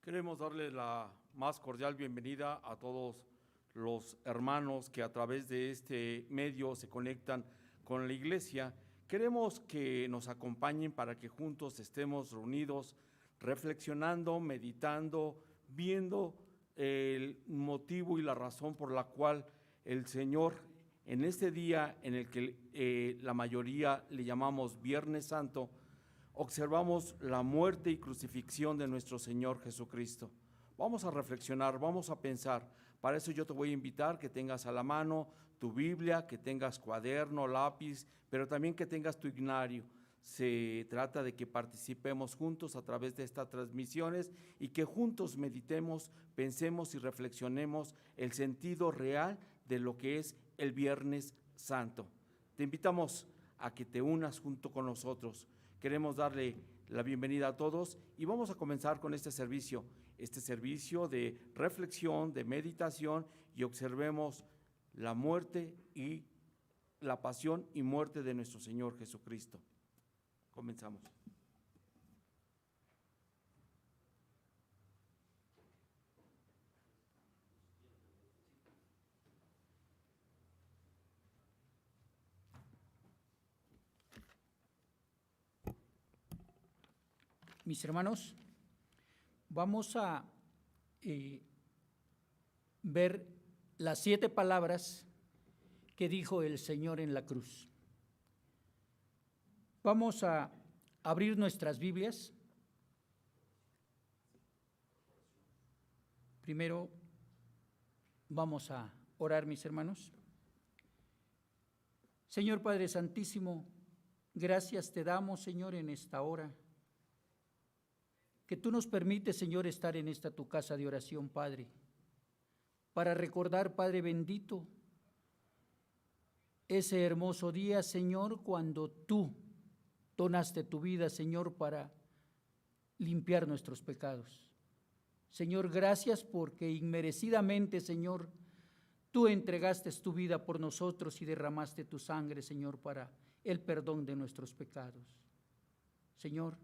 Queremos darle la más cordial bienvenida a todos los hermanos que a través de este medio se conectan con la iglesia. Queremos que nos acompañen para que juntos estemos reunidos, reflexionando, meditando, viendo el motivo y la razón por la cual el Señor, en este día en el que la mayoría le llamamos Viernes Santo, observamos la muerte y crucifixión de nuestro Señor Jesucristo. Vamos a reflexionar, vamos a pensar. Para eso yo te voy a invitar que tengas a la mano tu Biblia, que tengas cuaderno, lápiz, pero también que tengas tu ignario. Se trata de que participemos juntos a través de estas transmisiones y que juntos meditemos, pensemos y reflexionemos el sentido real de lo que es el Viernes Santo. Te invitamos a que te unas junto con nosotros. Queremos darle la bienvenida a todos y vamos a comenzar con este servicio de reflexión, de meditación, y observemos la muerte y la pasión y muerte de nuestro Señor Jesucristo. Comenzamos. Mis hermanos, vamos a ver las 7 palabras que dijo el Señor en la cruz. Vamos a abrir nuestras Biblias. Primero vamos a orar, mis hermanos. Señor Padre Santísimo, gracias te damos, Señor, en esta hora, que tú nos permites, Señor, estar en esta tu casa de oración, Padre, para recordar, Padre bendito, ese hermoso día, Señor, cuando tú donaste tu vida, Señor, para limpiar nuestros pecados. Señor, gracias porque inmerecidamente, Señor, tú entregaste tu vida por nosotros y derramaste tu sangre, Señor, para el perdón de nuestros pecados. Señor,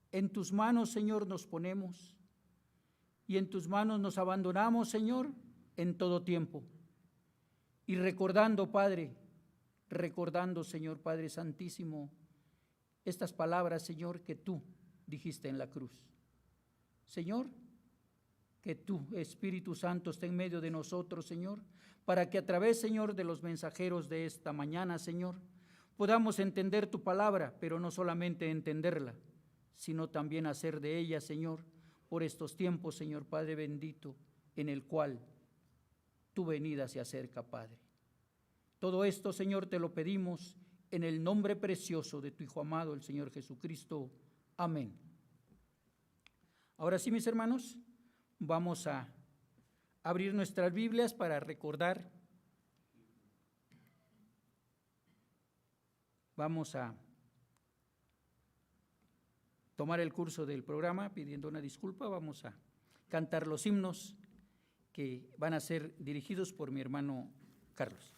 en tus manos, Señor, nos ponemos y en tus manos nos abandonamos, Señor, en todo tiempo. Y recordando, Padre, Señor Padre Santísimo, estas palabras, Señor, que tú dijiste en la cruz. Señor, que tú, Espíritu Santo, esté en medio de nosotros, Señor, para que a través, Señor, de los mensajeros de esta mañana, Señor, podamos entender tu palabra, pero no solamente entenderla, sino también hacer de ella, Señor, por estos tiempos, Señor Padre bendito, en el cual tu venida se acerca, Padre. Todo esto, Señor, te lo pedimos en el nombre precioso de tu Hijo amado, el Señor Jesucristo. Amén. Ahora sí, mis hermanos, vamos a abrir nuestras Biblias para recordar. Vamos a tomar el curso del programa pidiendo una disculpa. Vamos a cantar los himnos que van a ser dirigidos por mi hermano Carlos.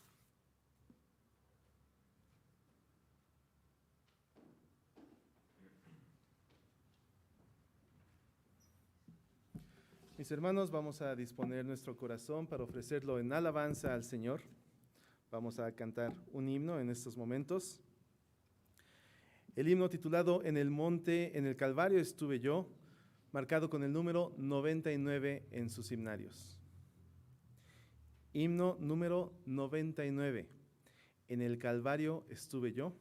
Mis hermanos, vamos a disponer nuestro corazón para ofrecerlo en alabanza al Señor. Vamos a cantar un himno en estos momentos. El himno titulado En el monte, en el Calvario estuve yo, marcado con el número 99 en sus himnarios. Himno número 99. En el Calvario estuve yo.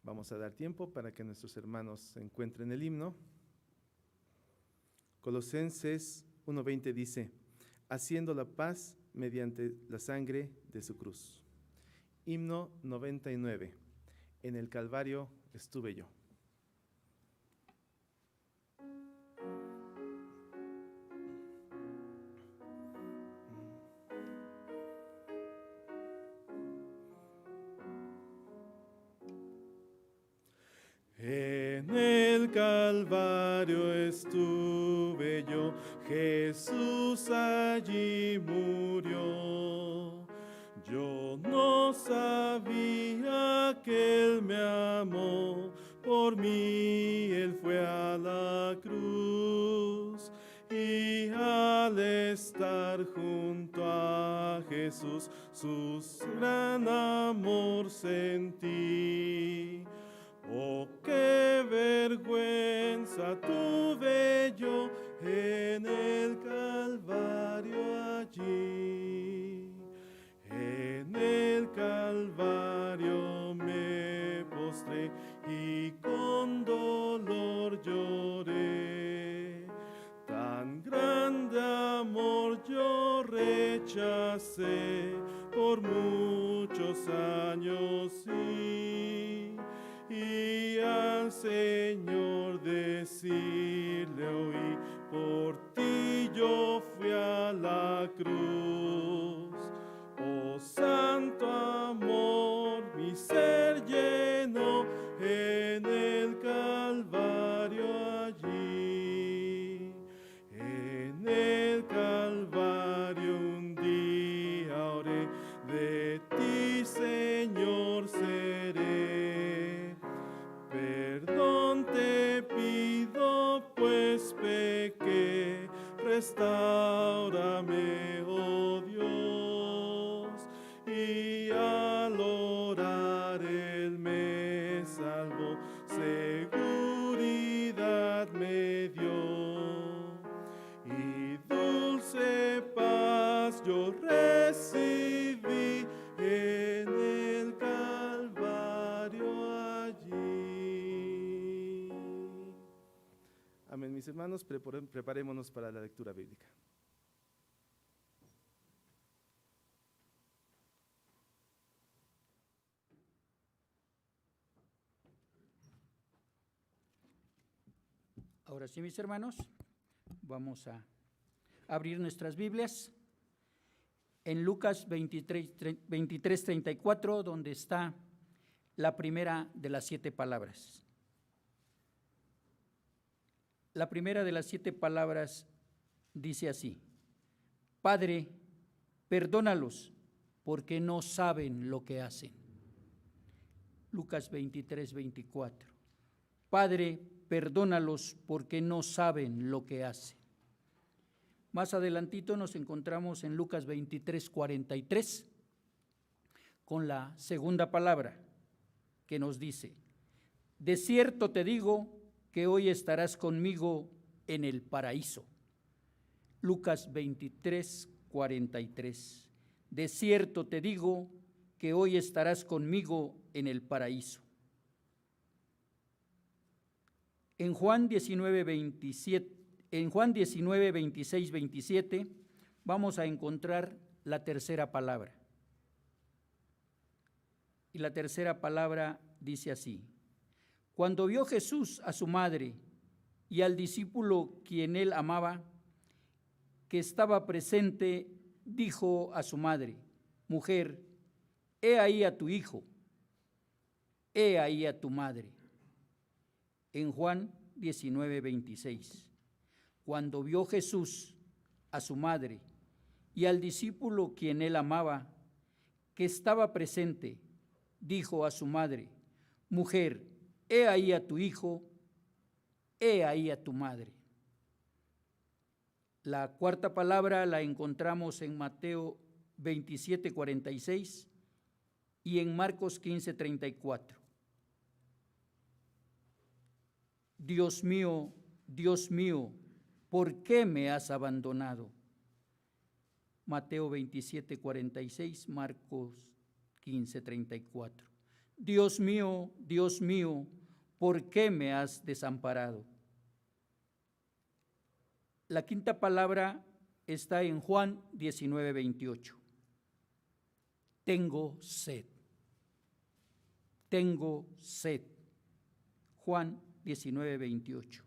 Vamos a dar tiempo para que nuestros hermanos encuentren el himno. Colosenses 1:20 dice: haciendo la paz mediante la sangre de su cruz. Himno 99. En el Calvario estuve yo. En el Calvario estuve yo, Jesús allí murió. Yo no sabía que Él me amó, por por mí Él fue a la cruz, y al estar junto a Jesús, su gran amor sentí. Oh, qué vergüenza tuve yo en el Calvario allí. En el Calvario me postré y con dolor lloré. Tan grande amor yo rechacé por muchos años, sí. Y al Señor decirle oí, por ti yo fui a la cruz. Oh, santo amor, mi ser llenó en el Calvario allí. En el Calvario un día oré, de ti, Señor, seré. Perdón te pido, pues pequé, restáurame, oh Dios. Y al orar Él me salvó, seguridad me dio. Y dulce paz yo recibí en el Calvario allí. Amén, mis hermanos, preparémonos para la lectura bíblica. Ahora sí, mis hermanos, vamos a abrir nuestras Biblias en Lucas 23:34, donde está la primera de las 7 palabras. La primera de las 7 palabras dice así: Padre, perdónalos, porque no saben lo que hacen. Lucas 23:24. Padre, perdónalos, porque no saben lo que hacen. Más adelantito nos encontramos en Lucas 23:43 con la segunda palabra que nos dice: de cierto te digo que hoy estarás conmigo en el paraíso. Lucas 23:43. De cierto te digo que hoy estarás conmigo en el paraíso. En Juan 19:26-27 vamos a encontrar la tercera palabra. Y la tercera palabra dice así: cuando vio Jesús a su madre y al discípulo quien él amaba, que estaba presente, dijo a su madre: mujer, he ahí a tu hijo, he ahí a tu madre. En Juan 19:26, cuando vio Jesús a su madre y al discípulo quien él amaba, que estaba presente, dijo a su madre: mujer, he ahí a tu hijo, he ahí a tu madre. La cuarta palabra la encontramos en Mateo 27:46 y en Marcos 15:34. Dios mío, ¿por qué me has abandonado? Mateo 27:46, Marcos 15:34. Dios mío, ¿por qué me has desamparado? La quinta palabra está en Juan 19:28. Tengo sed. Tengo sed. Juan 19:28.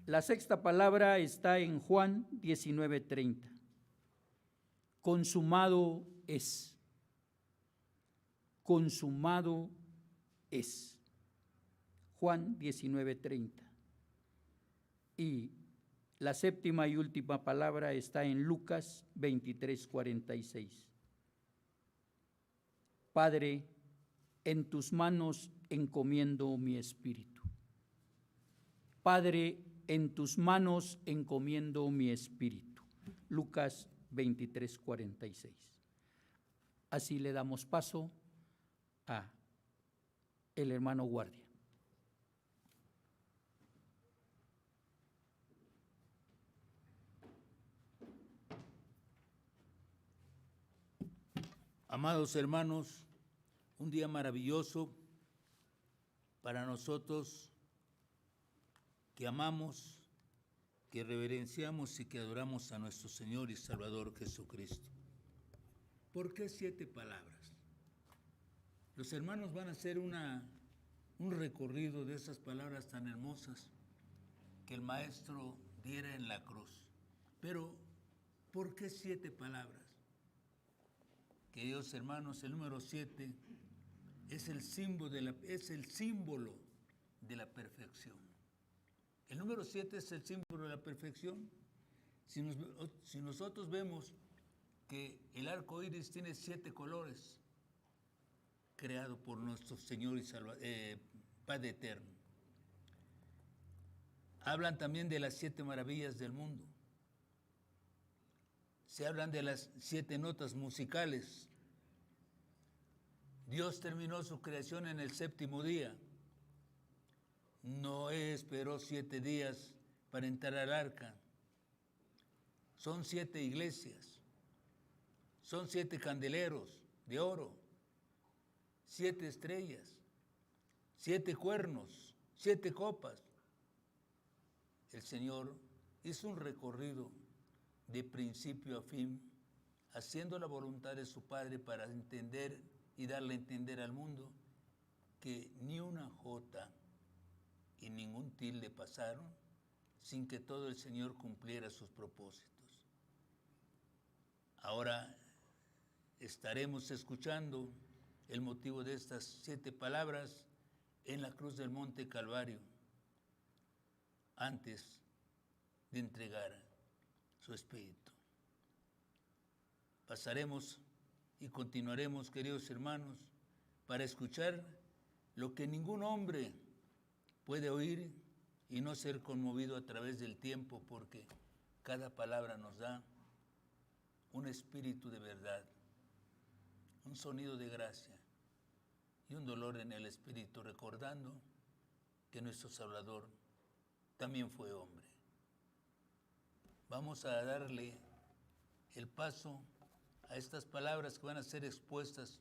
La sexta palabra está en Juan 19:30. Consumado es. Consumado es. Juan 19:30. Y la séptima y última palabra está en Lucas 23:46. Padre, en tus manos encomiendo mi espíritu. Padre, en tus manos encomiendo mi espíritu. Lucas 23:46. Así le damos paso a el hermano Guardia. Amados hermanos, un día maravilloso para nosotros que amamos, que reverenciamos y que adoramos a nuestro Señor y Salvador Jesucristo. ¿Por qué 7 palabras? Los hermanos van a hacer un recorrido de esas palabras tan hermosas que el Maestro diera en la cruz. Pero, ¿por qué 7 palabras? Queridos hermanos, el número 7 es el símbolo de la perfección. El número 7 es el símbolo de la perfección. Si nosotros vemos que el arco iris tiene 7 colores, creado por nuestro Señor y Padre Eterno. Hablan también de las 7 maravillas del mundo. Se hablan de las 7 notas musicales. Dios terminó su creación en el 7º día. Noé esperó 7 días para entrar al arca. Son 7 iglesias. Son 7 candeleros de oro. 7 estrellas. 7 cuernos. 7 copas. El Señor hizo un recorrido de principio a fin, haciendo la voluntad de su Padre para entender y darle a entender al mundo que ni una jota y ningún tilde pasaron sin que todo el Señor cumpliera sus propósitos. Ahora estaremos escuchando el motivo de estas 7 palabras en la cruz del Monte Calvario, antes de entregar su espíritu. Pasaremos y continuaremos, queridos hermanos, para escuchar lo que ningún hombre puede oír y no ser conmovido a través del tiempo, porque cada palabra nos da un espíritu de verdad, un sonido de gracia y un dolor en el espíritu, recordando que nuestro Salvador también fue hombre. Vamos a darle el paso a estas palabras que van a ser expuestas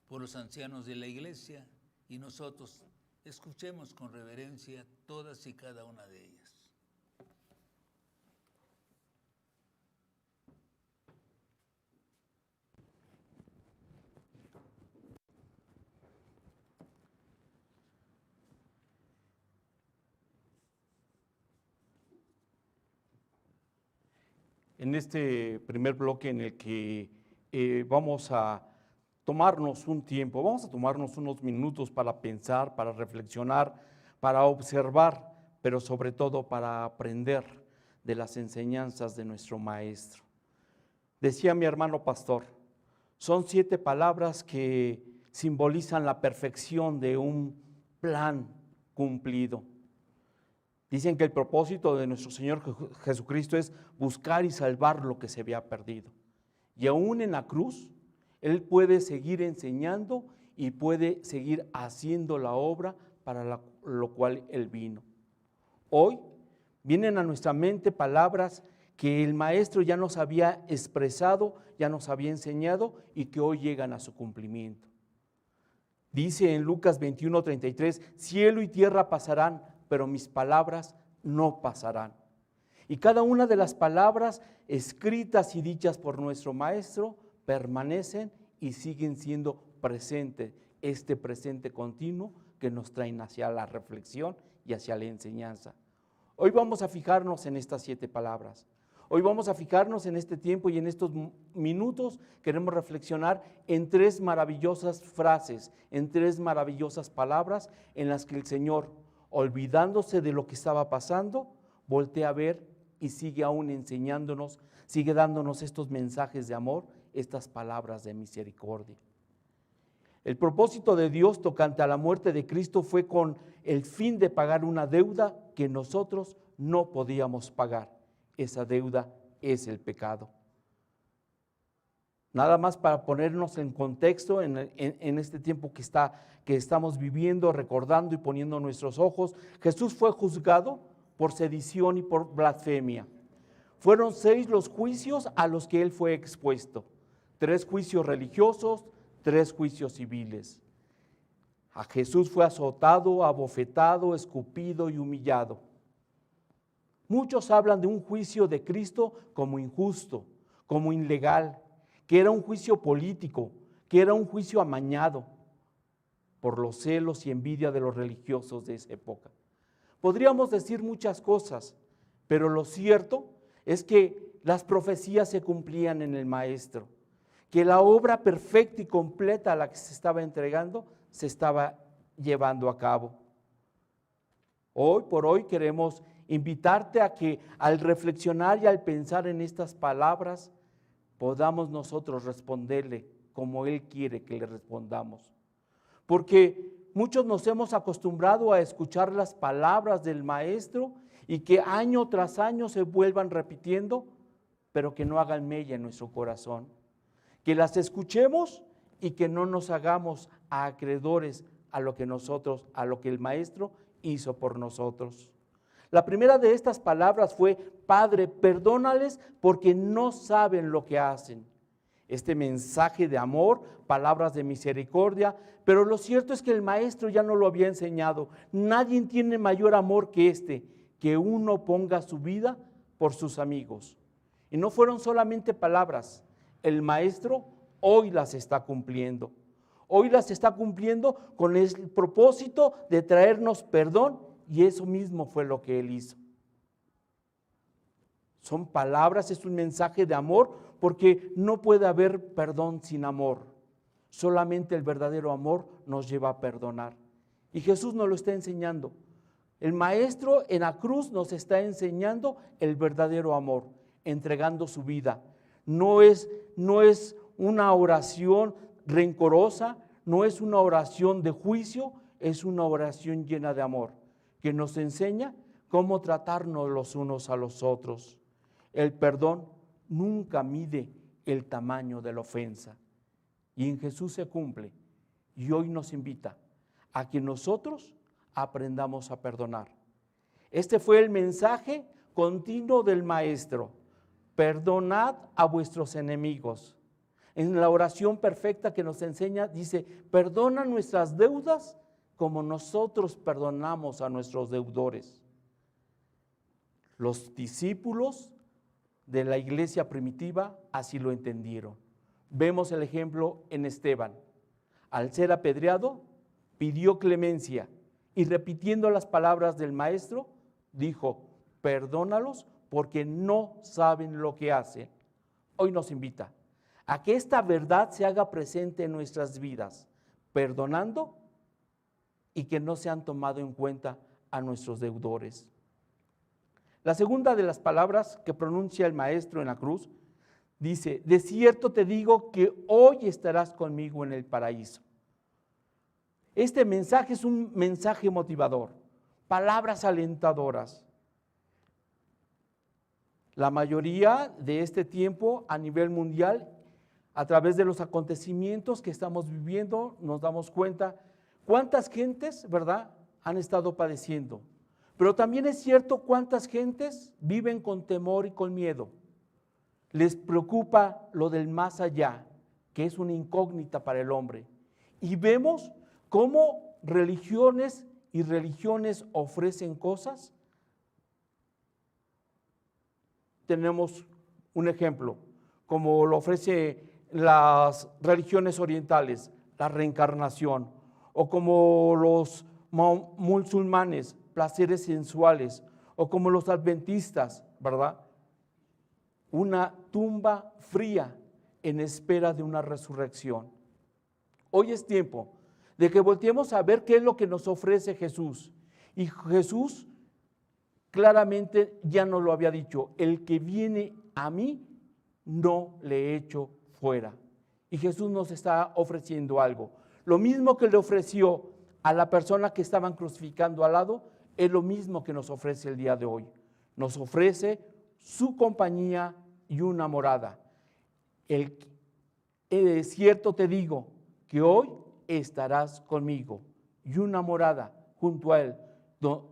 por los ancianos de la iglesia y nosotros escuchemos con reverencia todas y cada una de ellas. En este primer bloque en el que vamos a tomarnos un tiempo, vamos a tomarnos unos minutos para pensar, para reflexionar, para observar, pero sobre todo para aprender de las enseñanzas de nuestro Maestro. Decía mi hermano pastor, son 7 palabras que simbolizan la perfección de un plan cumplido. Dicen que el propósito de nuestro Señor Jesucristo es buscar y salvar lo que se había perdido. Y aún en la cruz, Él puede seguir enseñando y puede seguir haciendo la obra para lo cual Él vino. Hoy vienen a nuestra mente palabras que el Maestro ya nos había expresado, ya nos había enseñado y que hoy llegan a su cumplimiento. Dice en Lucas 21:33, cielo y tierra pasarán, pero mis palabras no pasarán. Y cada una de las palabras escritas y dichas por nuestro Maestro permanecen y siguen siendo presentes, este presente continuo que nos traen hacia la reflexión y hacia la enseñanza. Hoy vamos a fijarnos en estas 7 palabras. Hoy vamos a fijarnos en este tiempo y en estos minutos queremos reflexionar en 3 maravillosas frases, en 3 maravillosas palabras en las que el Señor, olvidándose de lo que estaba pasando, voltea a ver y sigue aún enseñándonos, sigue dándonos estos mensajes de amor, estas palabras de misericordia. El propósito de Dios tocante a la muerte de Cristo fue con el fin de pagar una deuda que nosotros no podíamos pagar. Esa deuda es el pecado. Nada más para ponernos en contexto en este tiempo que estamos viviendo, recordando y poniendo nuestros ojos, Jesús fue juzgado por sedición y por blasfemia. Fueron 6 los juicios a los que él fue expuesto. 3 juicios religiosos, 3 juicios civiles. A Jesús fue azotado, abofetado, escupido y humillado. Muchos hablan de un juicio de Cristo como injusto, como ilegal, que era un juicio político, que era un juicio amañado por los celos y envidia de los religiosos de esa época. Podríamos decir muchas cosas, pero lo cierto es que las profecías se cumplían en el Maestro, que la obra perfecta y completa a la que se estaba entregando se estaba llevando a cabo. Hoy por hoy queremos invitarte a que al reflexionar y al pensar en estas palabras podamos nosotros responderle como Él quiere que le respondamos. Porque muchos nos hemos acostumbrado a escuchar las palabras del Maestro y que año tras año se vuelvan repitiendo, pero que no hagan mella en nuestro corazón. Que las escuchemos y que no nos hagamos acreedores a lo que el Maestro hizo por nosotros. La primera de estas palabras fue: Padre, perdónales porque no saben lo que hacen. Este mensaje de amor, palabras de misericordia, pero lo cierto es que el Maestro ya no lo había enseñado. Nadie tiene mayor amor que este, que uno ponga su vida por sus amigos. Y no fueron solamente palabras, el Maestro hoy las está cumpliendo. Hoy las está cumpliendo con el propósito de traernos perdón, y eso mismo fue lo que Él hizo. Son palabras, es un mensaje de amor, porque no puede haber perdón sin amor. Solamente el verdadero amor nos lleva a perdonar. Y Jesús nos lo está enseñando. El Maestro en la cruz nos está enseñando el verdadero amor, entregando su vida. No es una oración rencorosa, no es una oración de juicio, es una oración llena de amor, que nos enseña cómo tratarnos los unos a los otros. El perdón nunca mide el tamaño de la ofensa. Y en Jesús se cumple. Y hoy nos invita a que nosotros aprendamos a perdonar. Este fue el mensaje continuo del Maestro. Perdonad a vuestros enemigos. En la oración perfecta que nos enseña, dice: perdona nuestras deudas como nosotros perdonamos a nuestros deudores. Los discípulos de la iglesia primitiva así lo entendieron. Vemos el ejemplo en Esteban. Al ser apedreado, pidió clemencia y, repitiendo las palabras del Maestro, dijo: perdónalos porque no saben lo que hacen. Hoy nos invita a que esta verdad se haga presente en nuestras vidas, perdonando y que no sean tomado en cuenta a nuestros deudores. La segunda de las palabras que pronuncia el Maestro en la cruz dice: de cierto te digo que hoy estarás conmigo en el paraíso. Este mensaje es un mensaje motivador, palabras alentadoras. La mayoría de este tiempo a nivel mundial, a través de los acontecimientos que estamos viviendo, nos damos cuenta cuántas gentes, ¿verdad?, han estado padeciendo. Pero también es cierto cuántas gentes viven con temor y con miedo. Les preocupa lo del más allá, que es una incógnita para el hombre. Y vemos cómo religiones y religiones ofrecen cosas. Tenemos un ejemplo, como lo ofrece las religiones orientales, la reencarnación, o como los musulmanes, placeres sensuales, o como los adventistas, ¿verdad? Una tumba fría en espera de una resurrección. Hoy es tiempo de que volteemos a ver qué es lo que nos ofrece Jesús. Y Jesús claramente ya nos lo había dicho: el que viene a mí no le echo fuera. Y Jesús nos está ofreciendo algo. Lo mismo que le ofreció a la persona que estaban crucificando al lado, es lo mismo que nos ofrece el día de hoy. Nos ofrece su compañía y una morada. Cierto te digo que hoy estarás conmigo y una morada junto a Él,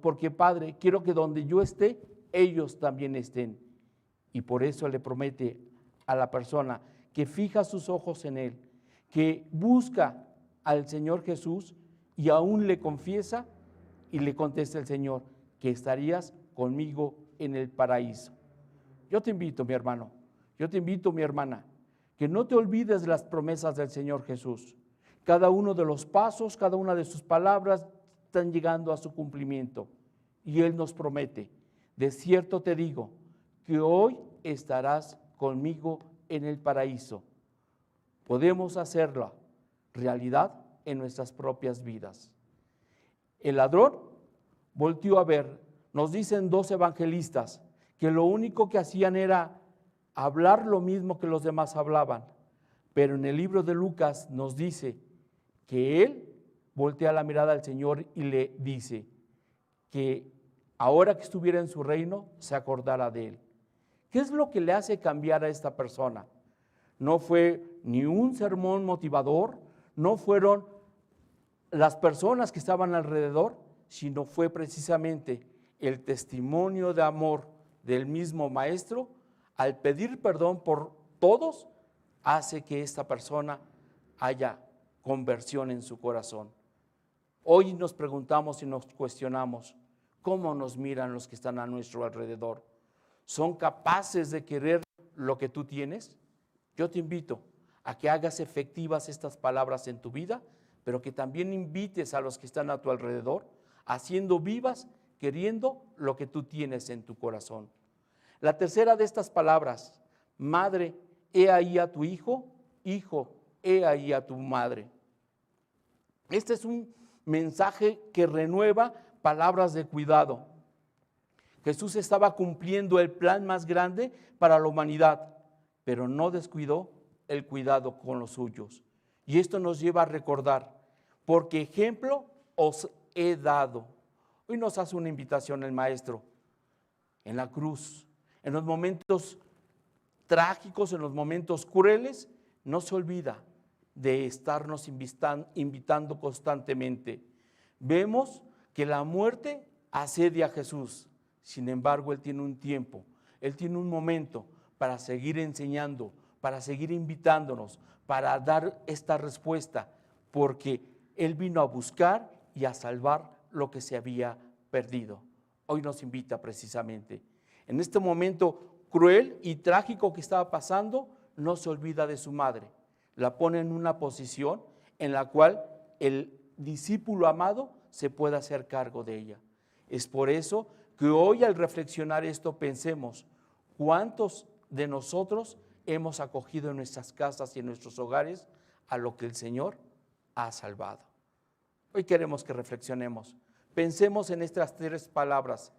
porque Padre, quiero que donde yo esté, ellos también estén. Y por eso le promete a la persona que fija sus ojos en Él, que busca al Señor Jesús y aún le confiesa, y le contesta el Señor que estarías conmigo en el paraíso. Yo te invito, mi hermano, yo te invito, mi hermana, que no te olvides de las promesas del Señor Jesús. Cada uno de los pasos, cada una de sus palabras están llegando a su cumplimiento. Y Él nos promete, de cierto te digo, que hoy estarás conmigo en el paraíso. Podemos hacerla realidad en nuestras propias vidas. El ladrón volteó a ver, nos dicen 2 evangelistas, que lo único que hacían era hablar lo mismo que los demás hablaban, pero en el libro de Lucas nos dice que él voltea la mirada al Señor y le dice que ahora que estuviera en su reino se acordara de él. ¿Qué es lo que le hace cambiar a esta persona? No fue ni un sermón motivador, no fueron las personas que estaban alrededor, sino fue precisamente el testimonio de amor del mismo maestro. Al pedir perdón por todos, hace que esta persona haya conversión en su corazón. Hoy nos preguntamos y nos cuestionamos, ¿cómo nos miran los que están a nuestro alrededor? ¿Son capaces de querer lo que tú tienes? Yo te invito a que hagas efectivas estas palabras en tu vida, pero que también invites a los que están a tu alrededor, haciendo vivas, queriendo lo que tú tienes en tu corazón. La tercera de estas palabras, madre, he ahí a tu hijo, hijo, he ahí a tu madre. Este es un mensaje que renueva palabras de cuidado. Jesús estaba cumpliendo el plan más grande para la humanidad, pero no descuidó el cuidado con los suyos. Y esto nos lleva a recordar, porque ejemplo os he dado. Hoy nos hace una invitación el Maestro en la cruz, en los momentos trágicos, en los momentos crueles, no se olvida de estarnos invitando constantemente. Vemos que la muerte asedia a Jesús, sin embargo, Él tiene un tiempo, Él tiene un momento para seguir enseñando, para seguir invitándonos, para dar esta respuesta, porque Él vino a buscar y a salvar lo que se había perdido. Hoy nos invita precisamente. En este momento cruel y trágico que estaba pasando, no se olvida de su madre. La pone en una posición en la cual el discípulo amado se puede hacer cargo de ella. Es por eso que hoy, al reflexionar esto, pensemos cuántos de nosotros hemos acogido en nuestras casas y en nuestros hogares a lo que el Señor ha salvado. Hoy queremos que reflexionemos. Pensemos en estas 3 palabras.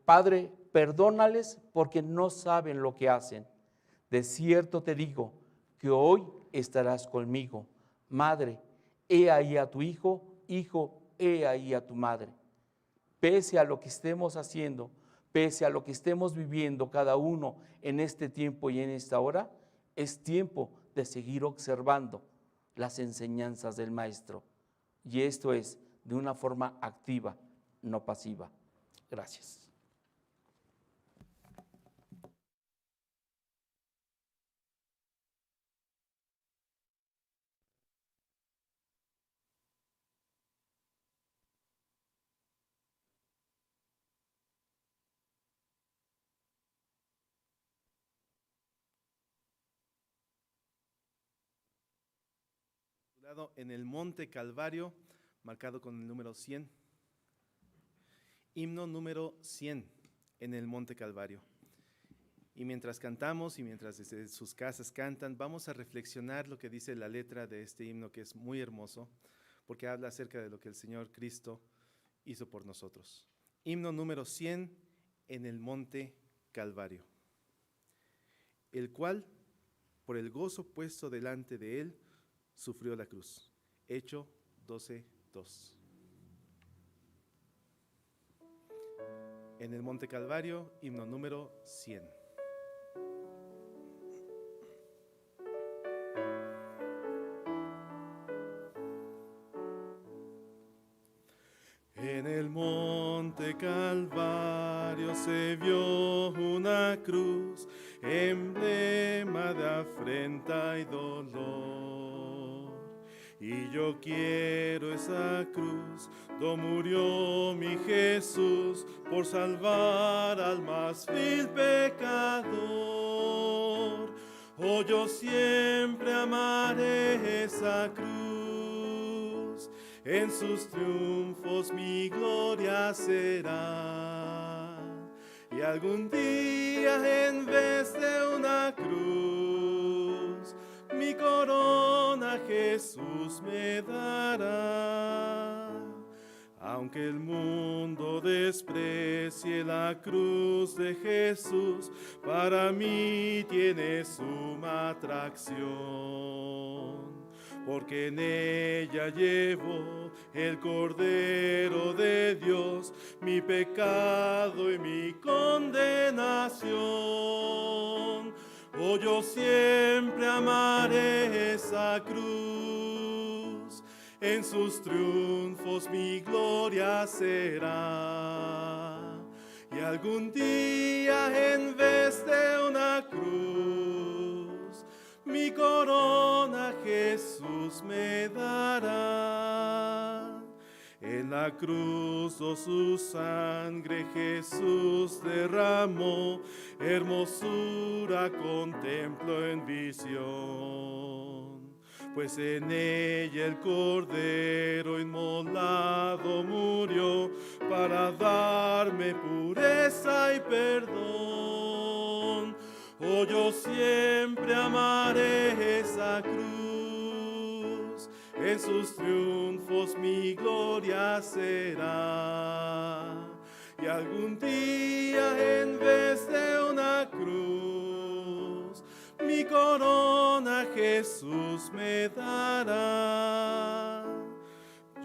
Padre, perdónales porque no saben lo que hacen. De cierto te digo que hoy estarás conmigo. Madre, he ahí a tu hijo, hijo, he ahí a tu madre. Pese a lo que estemos haciendo, pese a lo que estemos viviendo cada uno en este tiempo y en esta hora, es tiempo de seguir observando las enseñanzas del Maestro. Y esto es de una forma activa, no pasiva. Gracias. En el Monte Calvario, marcado con el número 100. Himno número 100 en el Monte Calvario. Y mientras cantamos y mientras desde sus casas cantan, vamos a reflexionar lo que dice la letra de este himno, que es muy hermoso, porque habla acerca de lo que el Señor Cristo hizo por nosotros. Himno número 100 en el Monte Calvario. El cual, por el gozo puesto delante de él, sufrió la cruz. Hecho 12:2. En el Monte Calvario, himno número 100. En el Monte Calvario se vio una cruz, emblema de afrenta y dolor. Y yo quiero esa cruz, do murió mi Jesús, por salvar al más vil pecador. Oh, yo siempre amaré esa cruz, en sus triunfos mi gloria será. Y algún día en vez de una cruz, mi corona Jesús me dará. Aunque el mundo desprecie la cruz de Jesús, para mí tiene suma atracción. Porque en ella llevo el Cordero de Dios, mi pecado y mi condenación. Oh, yo siempre amaré esa cruz, en sus triunfos mi gloria será. Y algún día en vez de una cruz, mi corona Jesús me dará. En la cruz, oh, su sangre Jesús derramó, hermosura contemplo en visión. Pues en ella el Cordero inmolado murió, para darme pureza y perdón. Oh, yo siempre amaré esa cruz, en sus triunfos mi gloria será. Y algún día en vez de una cruz, mi corona Jesús me dará.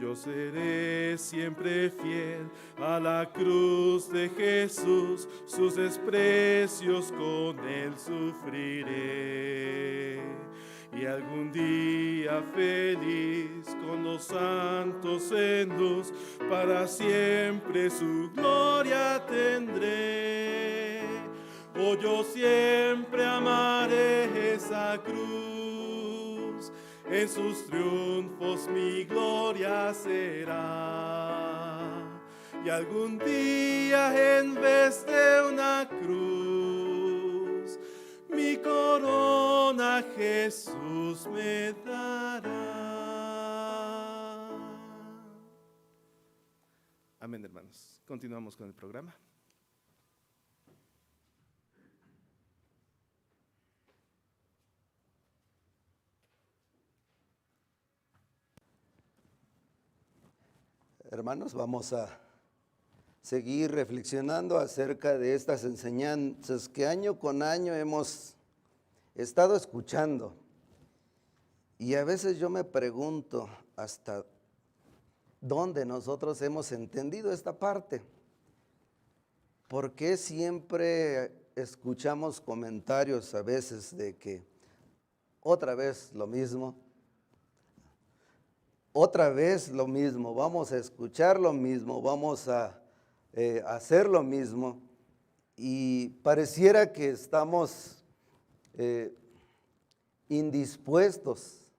Yo seré siempre fiel a la cruz de Jesús, sus desprecios con él sufriré. Y algún día feliz con los santos en luz, para siempre su gloria tendré. Oh, yo siempre amaré esa cruz, en sus triunfos mi gloria será. Y algún día en vez de una cruz, mi corona Jesús me dará. Amén, hermanos. Continuamos con el programa. Hermanos, vamos a seguir reflexionando acerca de estas enseñanzas que año con año hemos estado escuchando. Y a veces yo me pregunto hasta dónde nosotros hemos entendido esta parte. ¿Por qué siempre escuchamos comentarios a veces de que otra vez lo mismo? Otra vez lo mismo, vamos a escuchar lo mismo, vamos a hacer lo mismo, y pareciera que estamos indispuestos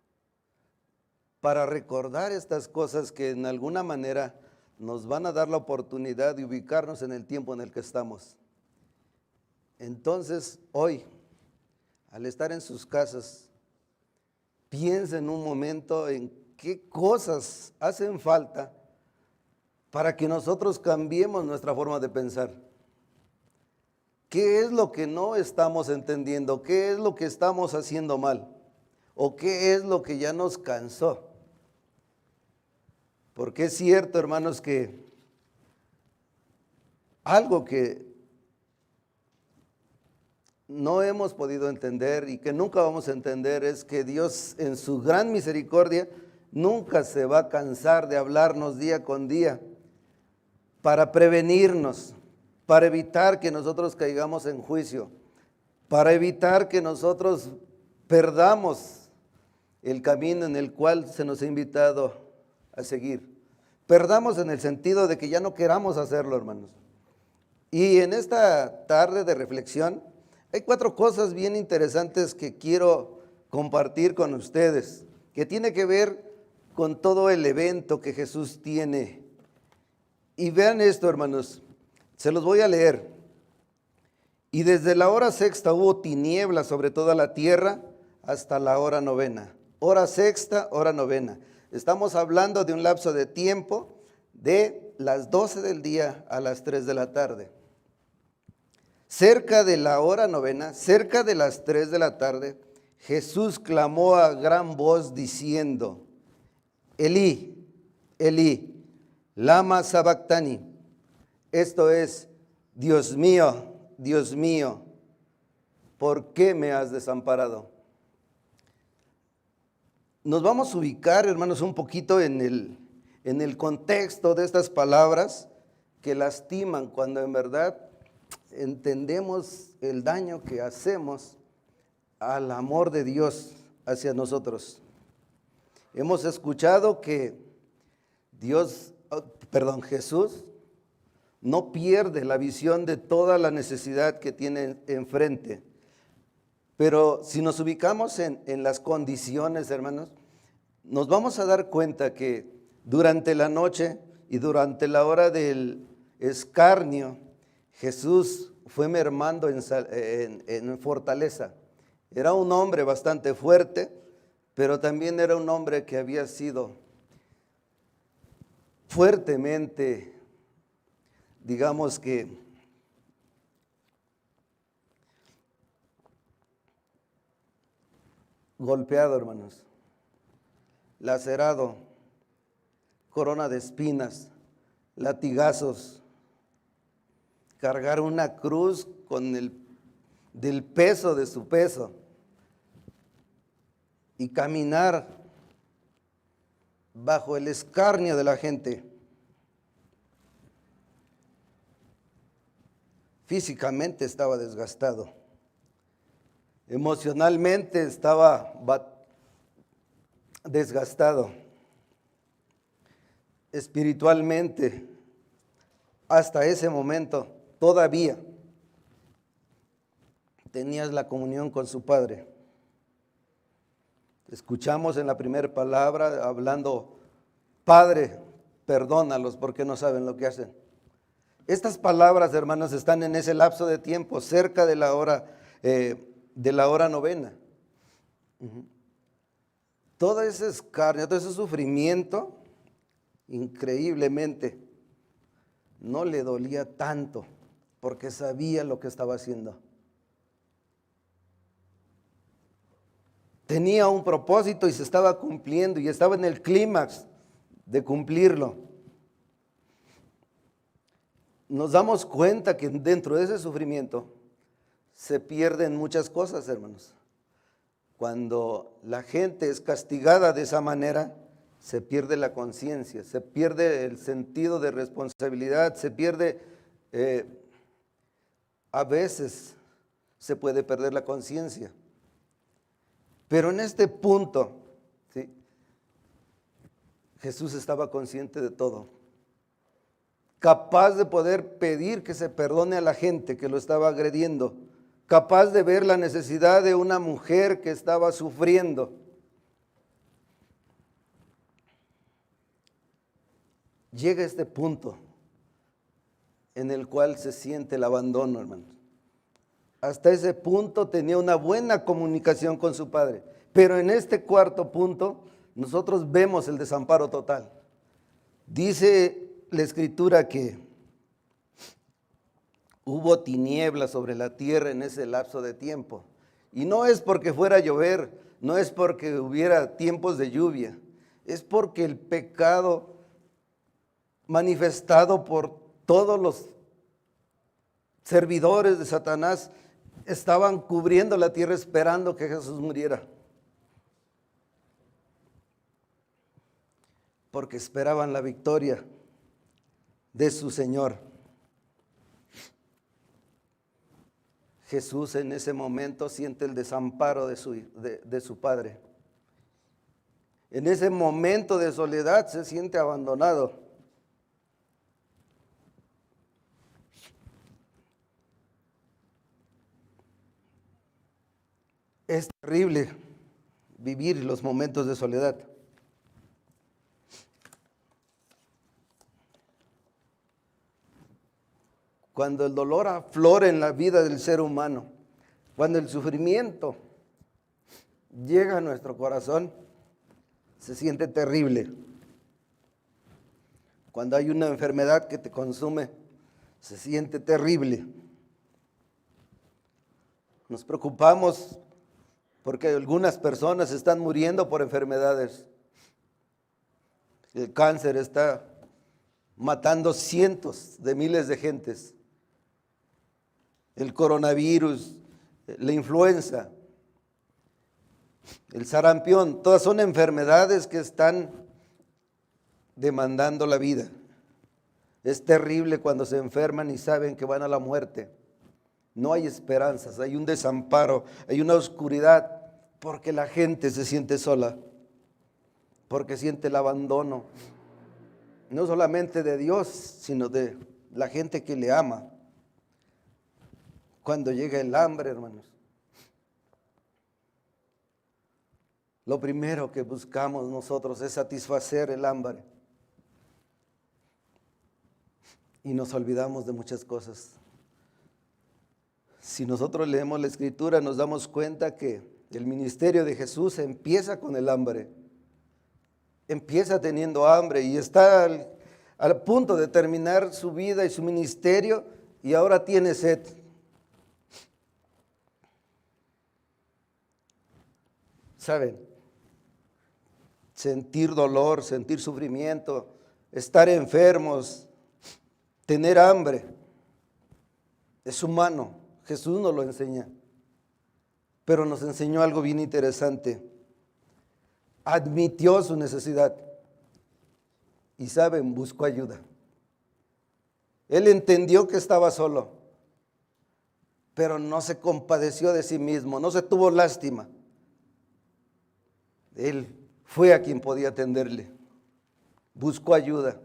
para recordar estas cosas que en alguna manera nos van a dar la oportunidad de ubicarnos en el tiempo en el que estamos. Entonces, hoy, al estar en sus casas, piensen un momento en qué cosas hacen falta para que nosotros cambiemos nuestra forma de pensar. ¿Qué es lo que no estamos entendiendo? ¿Qué es lo que estamos haciendo mal? ¿O qué es lo que ya nos cansó? Porque es cierto, hermanos, que algo que no hemos podido entender y que nunca vamos a entender es que Dios en su gran misericordia nunca se va a cansar de hablarnos día con día para prevenirnos, para evitar que nosotros caigamos en juicio, para evitar que nosotros perdamos el camino en el cual se nos ha invitado a seguir. Perdamos en el sentido de que ya no queramos hacerlo, hermanos. Y en esta tarde de reflexión hay 4 cosas bien interesantes que quiero compartir con ustedes, que tiene que ver con todo el evento que Jesús tiene. Y vean esto, hermanos, se los voy a leer. Y desde la hora sexta hubo tinieblas sobre toda la tierra hasta la hora novena. Hora sexta, hora novena. Estamos hablando de un lapso de tiempo de las 12 del día a las 3 de la tarde. Cerca de la hora novena, cerca de las 3 de la tarde, Jesús clamó a gran voz diciendo: Elí, Elí, lama sabactani. Esto es: Dios mío, ¿por qué me has desamparado? Nos vamos a ubicar, hermanos, un poquito en el contexto de estas palabras que lastiman cuando en verdad entendemos el daño que hacemos al amor de Dios hacia nosotros. Hemos escuchado que Jesús no pierde la visión de toda la necesidad que tiene enfrente. Pero si nos ubicamos en las condiciones, hermanos, nos vamos a dar cuenta que durante la noche y durante la hora del escarnio, Jesús fue mermando en fortaleza. Era un hombre bastante fuerte, pero también era un hombre que había sido fuertemente, digamos que, golpeado, hermanos, lacerado, corona de espinas, latigazos, cargar una cruz con del peso de su peso y caminar bajo el escarnio de la gente. Físicamente estaba desgastado, emocionalmente estaba desgastado, espiritualmente, hasta ese momento todavía tenías la comunión con su Padre. Escuchamos en la primera palabra hablando: Padre, perdónalos porque no saben lo que hacen. Estas palabras, hermanos, están en ese lapso de tiempo, cerca de la hora novena. Todo ese escarnio, todo ese sufrimiento, increíblemente, no le dolía tanto, porque sabía lo que estaba haciendo. Tenía un propósito y se estaba cumpliendo, y estaba en el clímax de cumplirlo. Nos damos cuenta que dentro de ese sufrimiento se pierden muchas cosas, hermanos. Cuando la gente es castigada de esa manera, se pierde la conciencia, se pierde el sentido de responsabilidad, se pierde, a veces se puede perder la conciencia. Pero en este punto, ¿sí?, Jesús estaba consciente de todo, capaz de poder pedir que se perdone a la gente que lo estaba agrediendo, capaz de ver la necesidad de una mujer que estaba sufriendo. Llega este punto en el cual se siente el abandono, hermanos. Hasta ese punto tenía una buena comunicación con su Padre, pero en este cuarto punto nosotros vemos el desamparo total. Dice la Escritura que hubo tinieblas sobre la tierra en ese lapso de tiempo. Y no es porque fuera a llover, no es porque hubiera tiempos de lluvia, es porque el pecado manifestado por todos los servidores de Satanás estaban cubriendo la tierra esperando que Jesús muriera. Porque esperaban la victoria de su Señor. Jesús en ese momento siente el desamparo de su Padre. En ese momento de soledad se siente abandonado. Es terrible vivir los momentos de soledad. Cuando el dolor aflora en la vida del ser humano, cuando el sufrimiento llega a nuestro corazón, se siente terrible. Cuando hay una enfermedad que te consume, se siente terrible. Nos preocupamos porque algunas personas están muriendo por enfermedades. El cáncer está matando cientos de miles de gentes. El coronavirus, la influenza, el sarampión, todas son enfermedades que están demandando la vida. Es terrible cuando se enferman y saben que van a la muerte. No hay esperanzas, hay un desamparo, hay una oscuridad, porque la gente se siente sola, porque siente el abandono, no solamente de Dios, sino de la gente que le ama. Cuando llega el hambre, hermanos, lo primero que buscamos nosotros es satisfacer el hambre. Y nos olvidamos de muchas cosas. Si nosotros leemos la Escritura, nos damos cuenta que el ministerio de Jesús empieza con el hambre. Empieza teniendo hambre y está al punto de terminar su vida y su ministerio y ahora tiene sed. ¿Saben? Sentir dolor, sentir sufrimiento, estar enfermos, tener hambre, es humano. Jesús nos lo enseña, pero nos enseñó algo bien interesante. Admitió su necesidad y, ¿saben?, buscó ayuda. Él entendió que estaba solo, pero no se compadeció de sí mismo, no se tuvo lástima. Él fue a quien podía atenderle, buscó ayuda.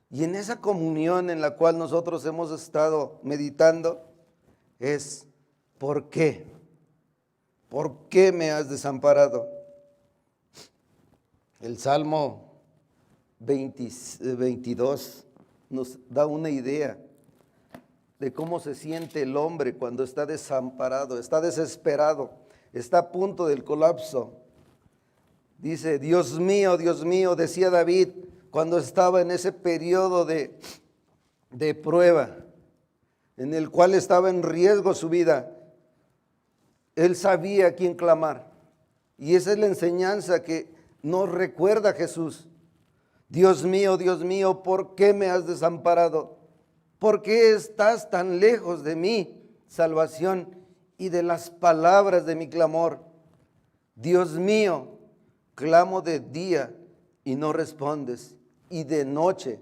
Y en esa comunión en la cual nosotros hemos estado meditando es: ¿por qué? ¿Por qué me has desamparado? El Salmo 22 nos da una idea de cómo se siente el hombre cuando está desamparado, está desesperado, está a punto del colapso. Dice: Dios mío, decía David cuando estaba en ese periodo de prueba, en el cual estaba en riesgo su vida. Él sabía a quién clamar. Y esa es la enseñanza que nos recuerda Jesús. Dios mío, ¿por qué me has desamparado? ¿Por qué estás tan lejos de mi salvación y de las palabras de mi clamor? Dios mío, clamo de día y no respondes, y de noche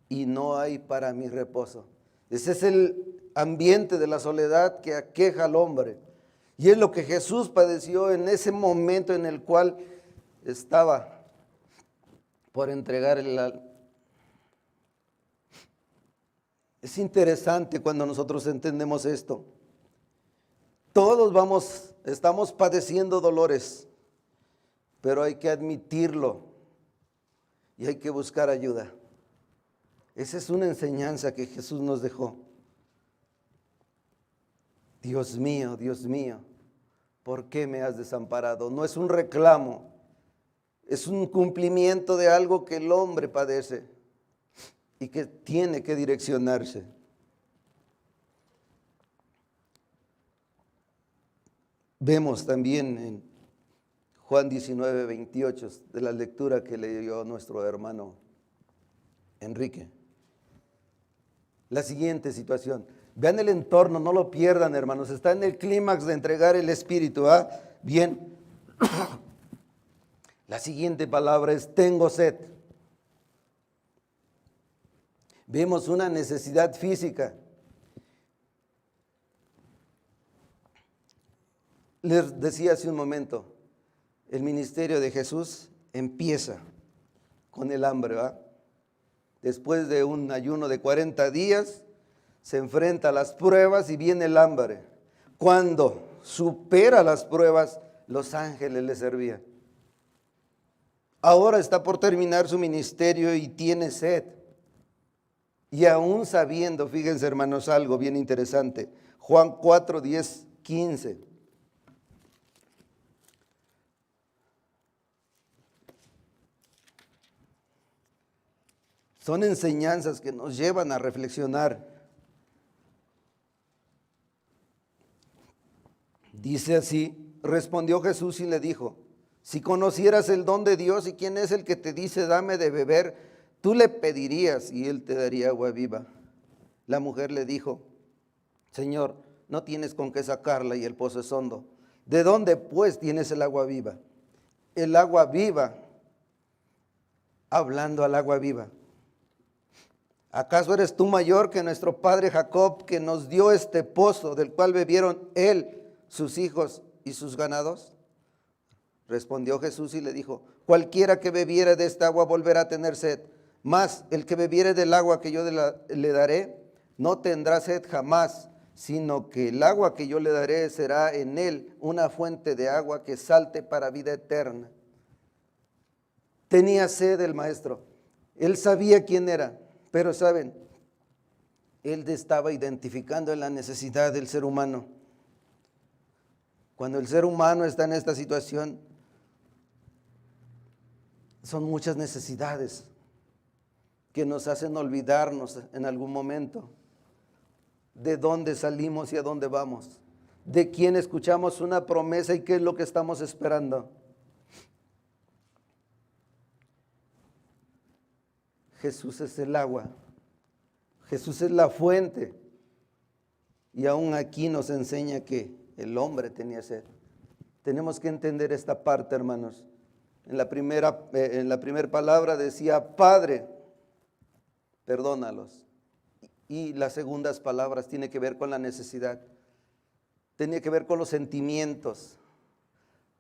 y no hay para mi reposo. Ese es el ambiente de la soledad que aqueja al hombre. Y es lo que Jesús padeció en ese momento en el cual estaba por entregar el alma. Es interesante cuando nosotros entendemos esto. Todos estamos padeciendo dolores, pero hay que admitirlo y hay que buscar ayuda. Esa es una enseñanza que Jesús nos dejó. Dios mío, ¿por qué me has desamparado? No es un reclamo, es un cumplimiento de algo que el hombre padece y que tiene que direccionarse. Vemos también en Juan 19, 28, de la lectura que leyó nuestro hermano Enrique, la siguiente situación. Vean el entorno, no lo pierdan, hermanos. Está en el clímax de entregar el Espíritu. ¿Ah? Bien. La siguiente palabra es tengo sed. Vemos una necesidad física. Les decía hace un momento, el ministerio de Jesús empieza con el hambre, ¿va? Después de un ayuno de 40 días, se enfrenta a las pruebas y viene el hambre. Cuando supera las pruebas, los ángeles le servían. Ahora está por terminar su ministerio y tiene sed. Y aún sabiendo, fíjense hermanos, algo bien interesante. Juan 4, 10, 15. Son enseñanzas que nos llevan a reflexionar. Dice así, respondió Jesús y le dijo, si conocieras el don de Dios y quién es el que te dice dame de beber, tú le pedirías y él te daría agua viva. La mujer le dijo, Señor, no tienes con qué sacarla y el pozo es hondo. ¿De dónde pues tienes el agua viva? El agua viva, hablando al agua viva. ¿Acaso eres tú mayor que nuestro padre Jacob, que nos dio este pozo, del cual bebieron él, sus hijos y sus ganados? Respondió Jesús y le dijo, cualquiera que bebiere de esta agua volverá a tener sed, mas el que bebiere del agua que yo le daré, no tendrá sed jamás, sino que el agua que yo le daré será en él una fuente de agua que salte para vida eterna. Tenía sed el maestro, él sabía quién era. Pero saben, él estaba identificando la necesidad del ser humano. Cuando el ser humano está en esta situación, son muchas necesidades que nos hacen olvidarnos en algún momento de dónde salimos y a dónde vamos, de quién escuchamos una promesa y qué es lo que estamos esperando. Jesús es el agua, Jesús es la fuente, y aún aquí nos enseña que el hombre tenía sed. Tenemos que entender esta parte, hermanos. En la primera palabra decía, Padre, perdónalos. Y las segundas palabras tiene que ver con la necesidad, tenía que ver con los sentimientos,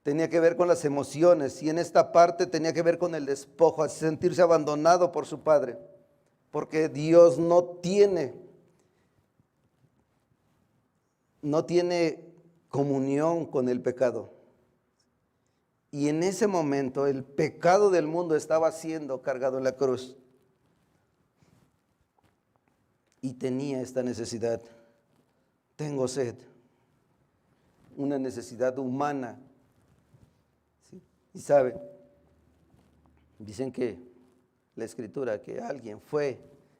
tenía que ver con las emociones, y en esta parte tenía que ver con el despojo, sentirse abandonado por su Padre, porque Dios no tiene comunión con el pecado. Y en ese momento el pecado del mundo estaba siendo cargado en la cruz. Y tenía esta necesidad. Tengo sed. Una necesidad humana. ¿Sí? Y saben, dicen que la escritura, que alguien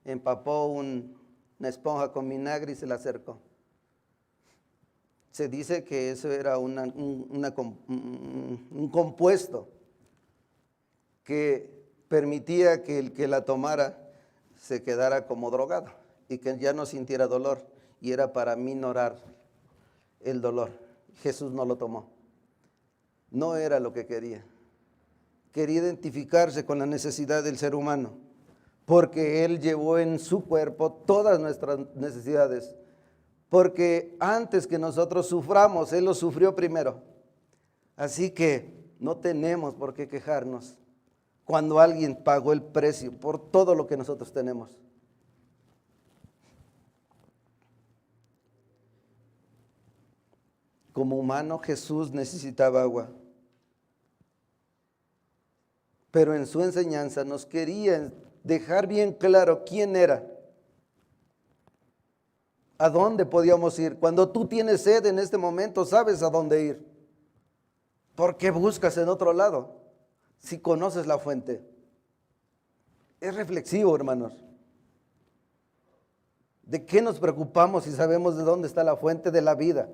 empapó una esponja con vinagre y se la acercó. Se dice que eso era un compuesto que permitía que el que la tomara se quedara como drogado y que ya no sintiera dolor, y era para minorar el dolor. Jesús no lo tomó. No era lo que quería. Quería identificarse con la necesidad del ser humano, porque Él llevó en su cuerpo todas nuestras necesidades. Porque antes que nosotros suframos, Él lo sufrió primero. Así que no tenemos por qué quejarnos cuando alguien pagó el precio por todo lo que nosotros tenemos. Como humano, Jesús necesitaba agua. Pero en su enseñanza nos quería dejar bien claro quién era. ¿A dónde podíamos ir? Cuando tú tienes sed en este momento, sabes a dónde ir. ¿Por qué buscas en otro lado si conoces la fuente? Es reflexivo, hermanos. ¿De qué nos preocupamos si sabemos de dónde está la fuente de la vida?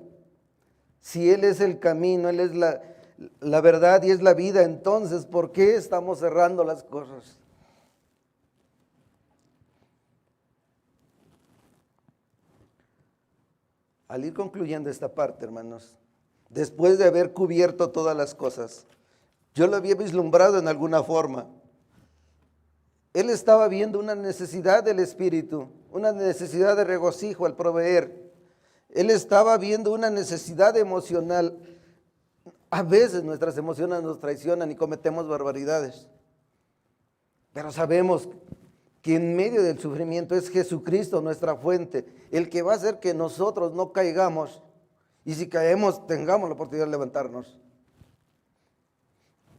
Si Él es el camino, Él es la verdad y es la vida, entonces ¿por qué estamos cerrando las cosas? Al ir concluyendo esta parte, hermanos, después de haber cubierto todas las cosas, yo lo había vislumbrado en alguna forma. Él estaba viendo una necesidad del Espíritu, una necesidad de regocijo al proveer. Él estaba viendo una necesidad emocional. A veces nuestras emociones nos traicionan y cometemos barbaridades. Pero sabemos que en medio del sufrimiento es Jesucristo nuestra fuente, el que va a hacer que nosotros no caigamos y si caemos tengamos la oportunidad de levantarnos.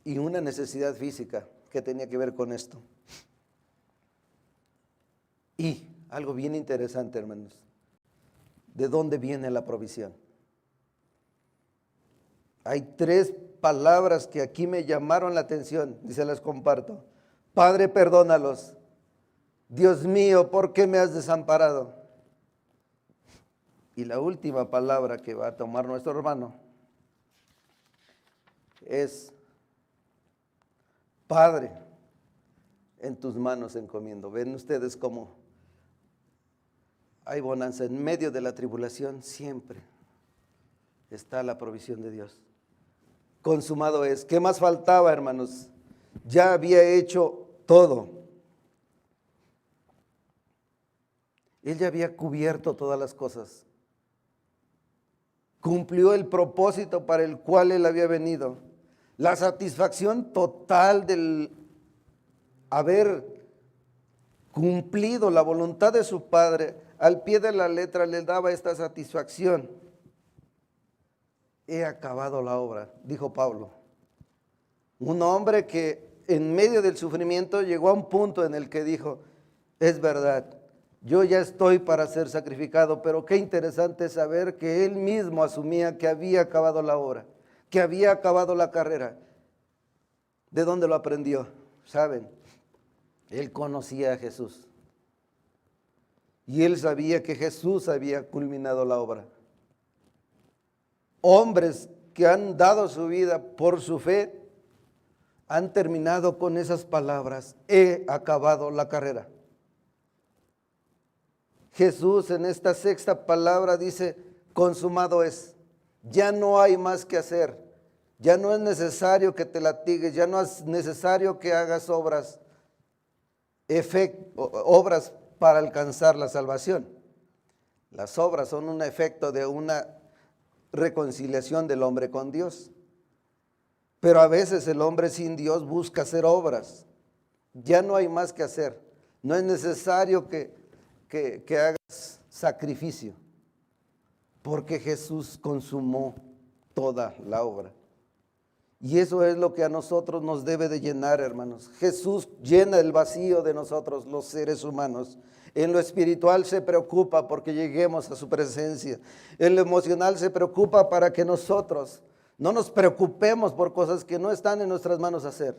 Y una necesidad física que tenía que ver con esto. Y algo bien interesante, hermanos, ¿de dónde viene la provisión? Hay 3 palabras que aquí me llamaron la atención y se las comparto. Padre, perdónalos. Dios mío, ¿por qué me has desamparado? Y la última palabra que va a tomar nuestro hermano es: Padre, en tus manos encomiendo. Ven ustedes cómo hay bonanza en medio de la tribulación, siempre está la provisión de Dios. Consumado es. ¿Qué más faltaba, hermanos? Ya había hecho todo. Él ya había cubierto todas las cosas. Cumplió el propósito para el cual él había venido. La satisfacción total del haber cumplido la voluntad de su Padre, al pie de la letra le daba esta satisfacción. He acabado la obra, dijo Pablo. Un hombre que en medio del sufrimiento llegó a un punto en el que dijo: es verdad, yo ya estoy para ser sacrificado, pero qué interesante saber que él mismo asumía que había acabado la obra, que había acabado la carrera. ¿De dónde lo aprendió? ¿Saben? Él conocía a Jesús. Y él sabía que Jesús había culminado la obra. Hombres que han dado su vida por su fe han terminado con esas palabras: he acabado la carrera. Jesús en esta 6ª palabra dice: consumado es. Ya no hay más que hacer. Ya no es necesario que te latigues, ya no es necesario que hagas obras para alcanzar la salvación. Las obras son un efecto de una reconciliación del hombre con Dios. Pero a veces el hombre sin Dios busca hacer obras. Ya no hay más que hacer. No es necesario que hagas sacrificio, porque Jesús consumó toda la obra. Y eso es lo que a nosotros nos debe de llenar, hermanos. Jesús llena el vacío de nosotros, los seres humanos. En lo espiritual se preocupa porque lleguemos a su presencia. En lo emocional se preocupa para que nosotros no nos preocupemos por cosas que no están en nuestras manos hacer.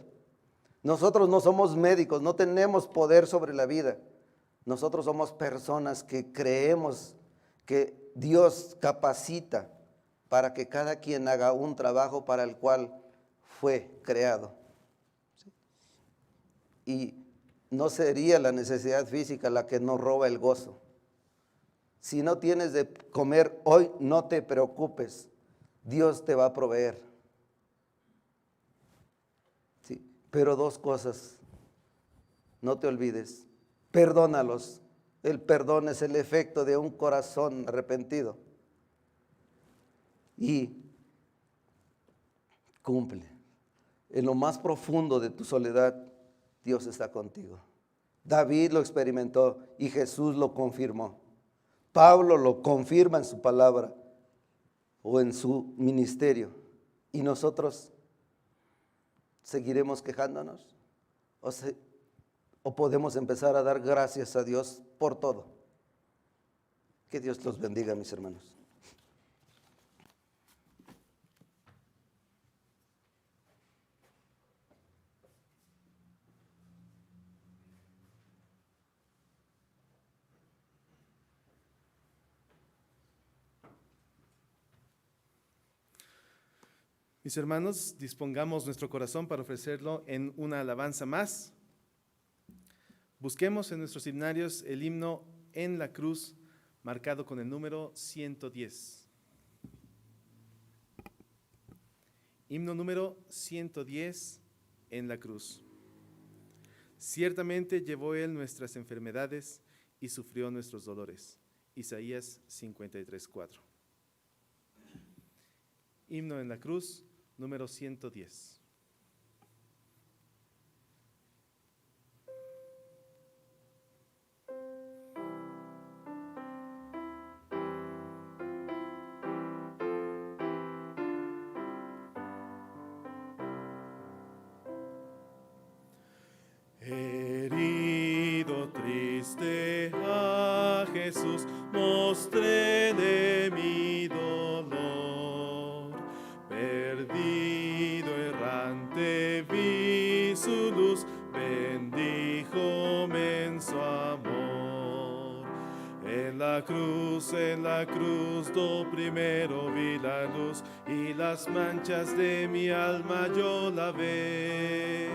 Nosotros no somos médicos, no tenemos poder sobre la vida. Nosotros somos personas que creemos que Dios capacita para que cada quien haga un trabajo para el cual fue creado. Y no sería la necesidad física la que nos roba el gozo. Si no tienes de comer hoy, no te preocupes, Dios te va a proveer. Sí, pero 2 cosas, no te olvides: perdónalos. El perdón es el efecto de un corazón arrepentido. Y cumple. En lo más profundo de tu soledad, Dios está contigo. David lo experimentó y Jesús lo confirmó. Pablo lo confirma en su palabra o en su ministerio. ¿Y nosotros seguiremos quejándonos? ¿O podemos empezar a dar gracias a Dios por todo? Que Dios los bendiga, mis hermanos. Mis hermanos, dispongamos nuestro corazón para ofrecerlo en una alabanza más. Busquemos en nuestros himnarios el himno En la cruz marcado con el número 110. Himno número 110, en la cruz. Ciertamente llevó él nuestras enfermedades y sufrió nuestros dolores. Isaías 53:4. Himno en la cruz, número 110. Herido, triste a Jesús, mostré de mi dolor. Perdido, errante, vi su luz, bendíjome en su amor. En la cruz, do primero vi la luz, y las manchas de mi alma yo lavé.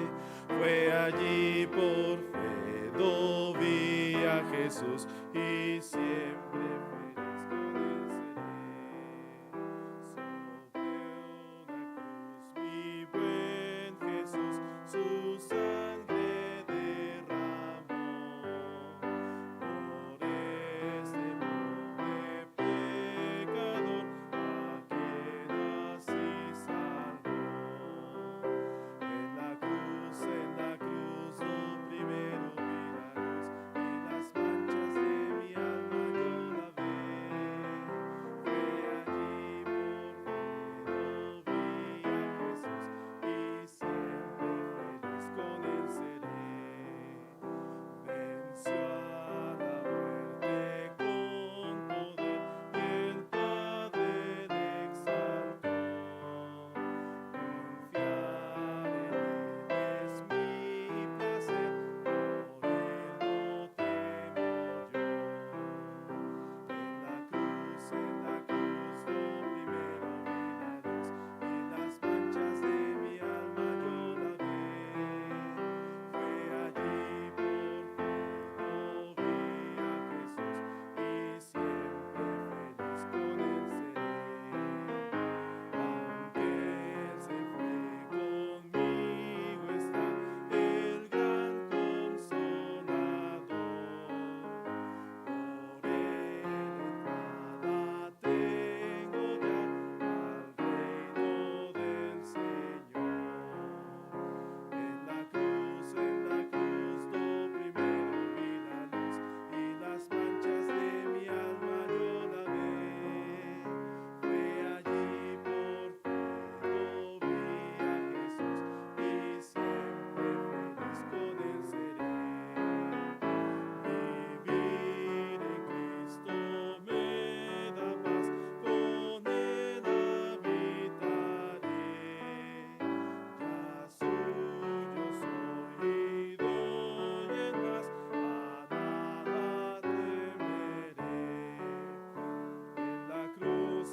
Fue allí por fe, do vi a Jesús, y siempre feliz con él seré. Sobre una cruz mi buen Jesús su sangre derramó. Por este pobre pecador, a quien así salvó. En la cruz, do primero vi la luz, y las manchas de mi alma yo lavé. Fue allí por fe, do vi a Jesús, y siempre feliz con él seré. Venció a la muerte con poder, y el Padre le exaltó. Confiar en él es mi placer, por él no temo yo. En la cruz, do primero vi la luz, y las manchas de mi alma yo lavé. Fue allí por fe, do vi a Jesús, y siempre feliz con él seré. Aunque él se fue, conmigo está el gran consolador. Por él entrada tengo ya al reino del Señor. En la cruz, do primero vi la luz, y las manchas de mi alma yo lavé. Fue allí por fe, do vi a Jesús, y siempre feliz con él seré. Vivir en Cristo me da paz, con él habitaré. Ya suyo soy y doy en paz, a nada temeré. En la cruz,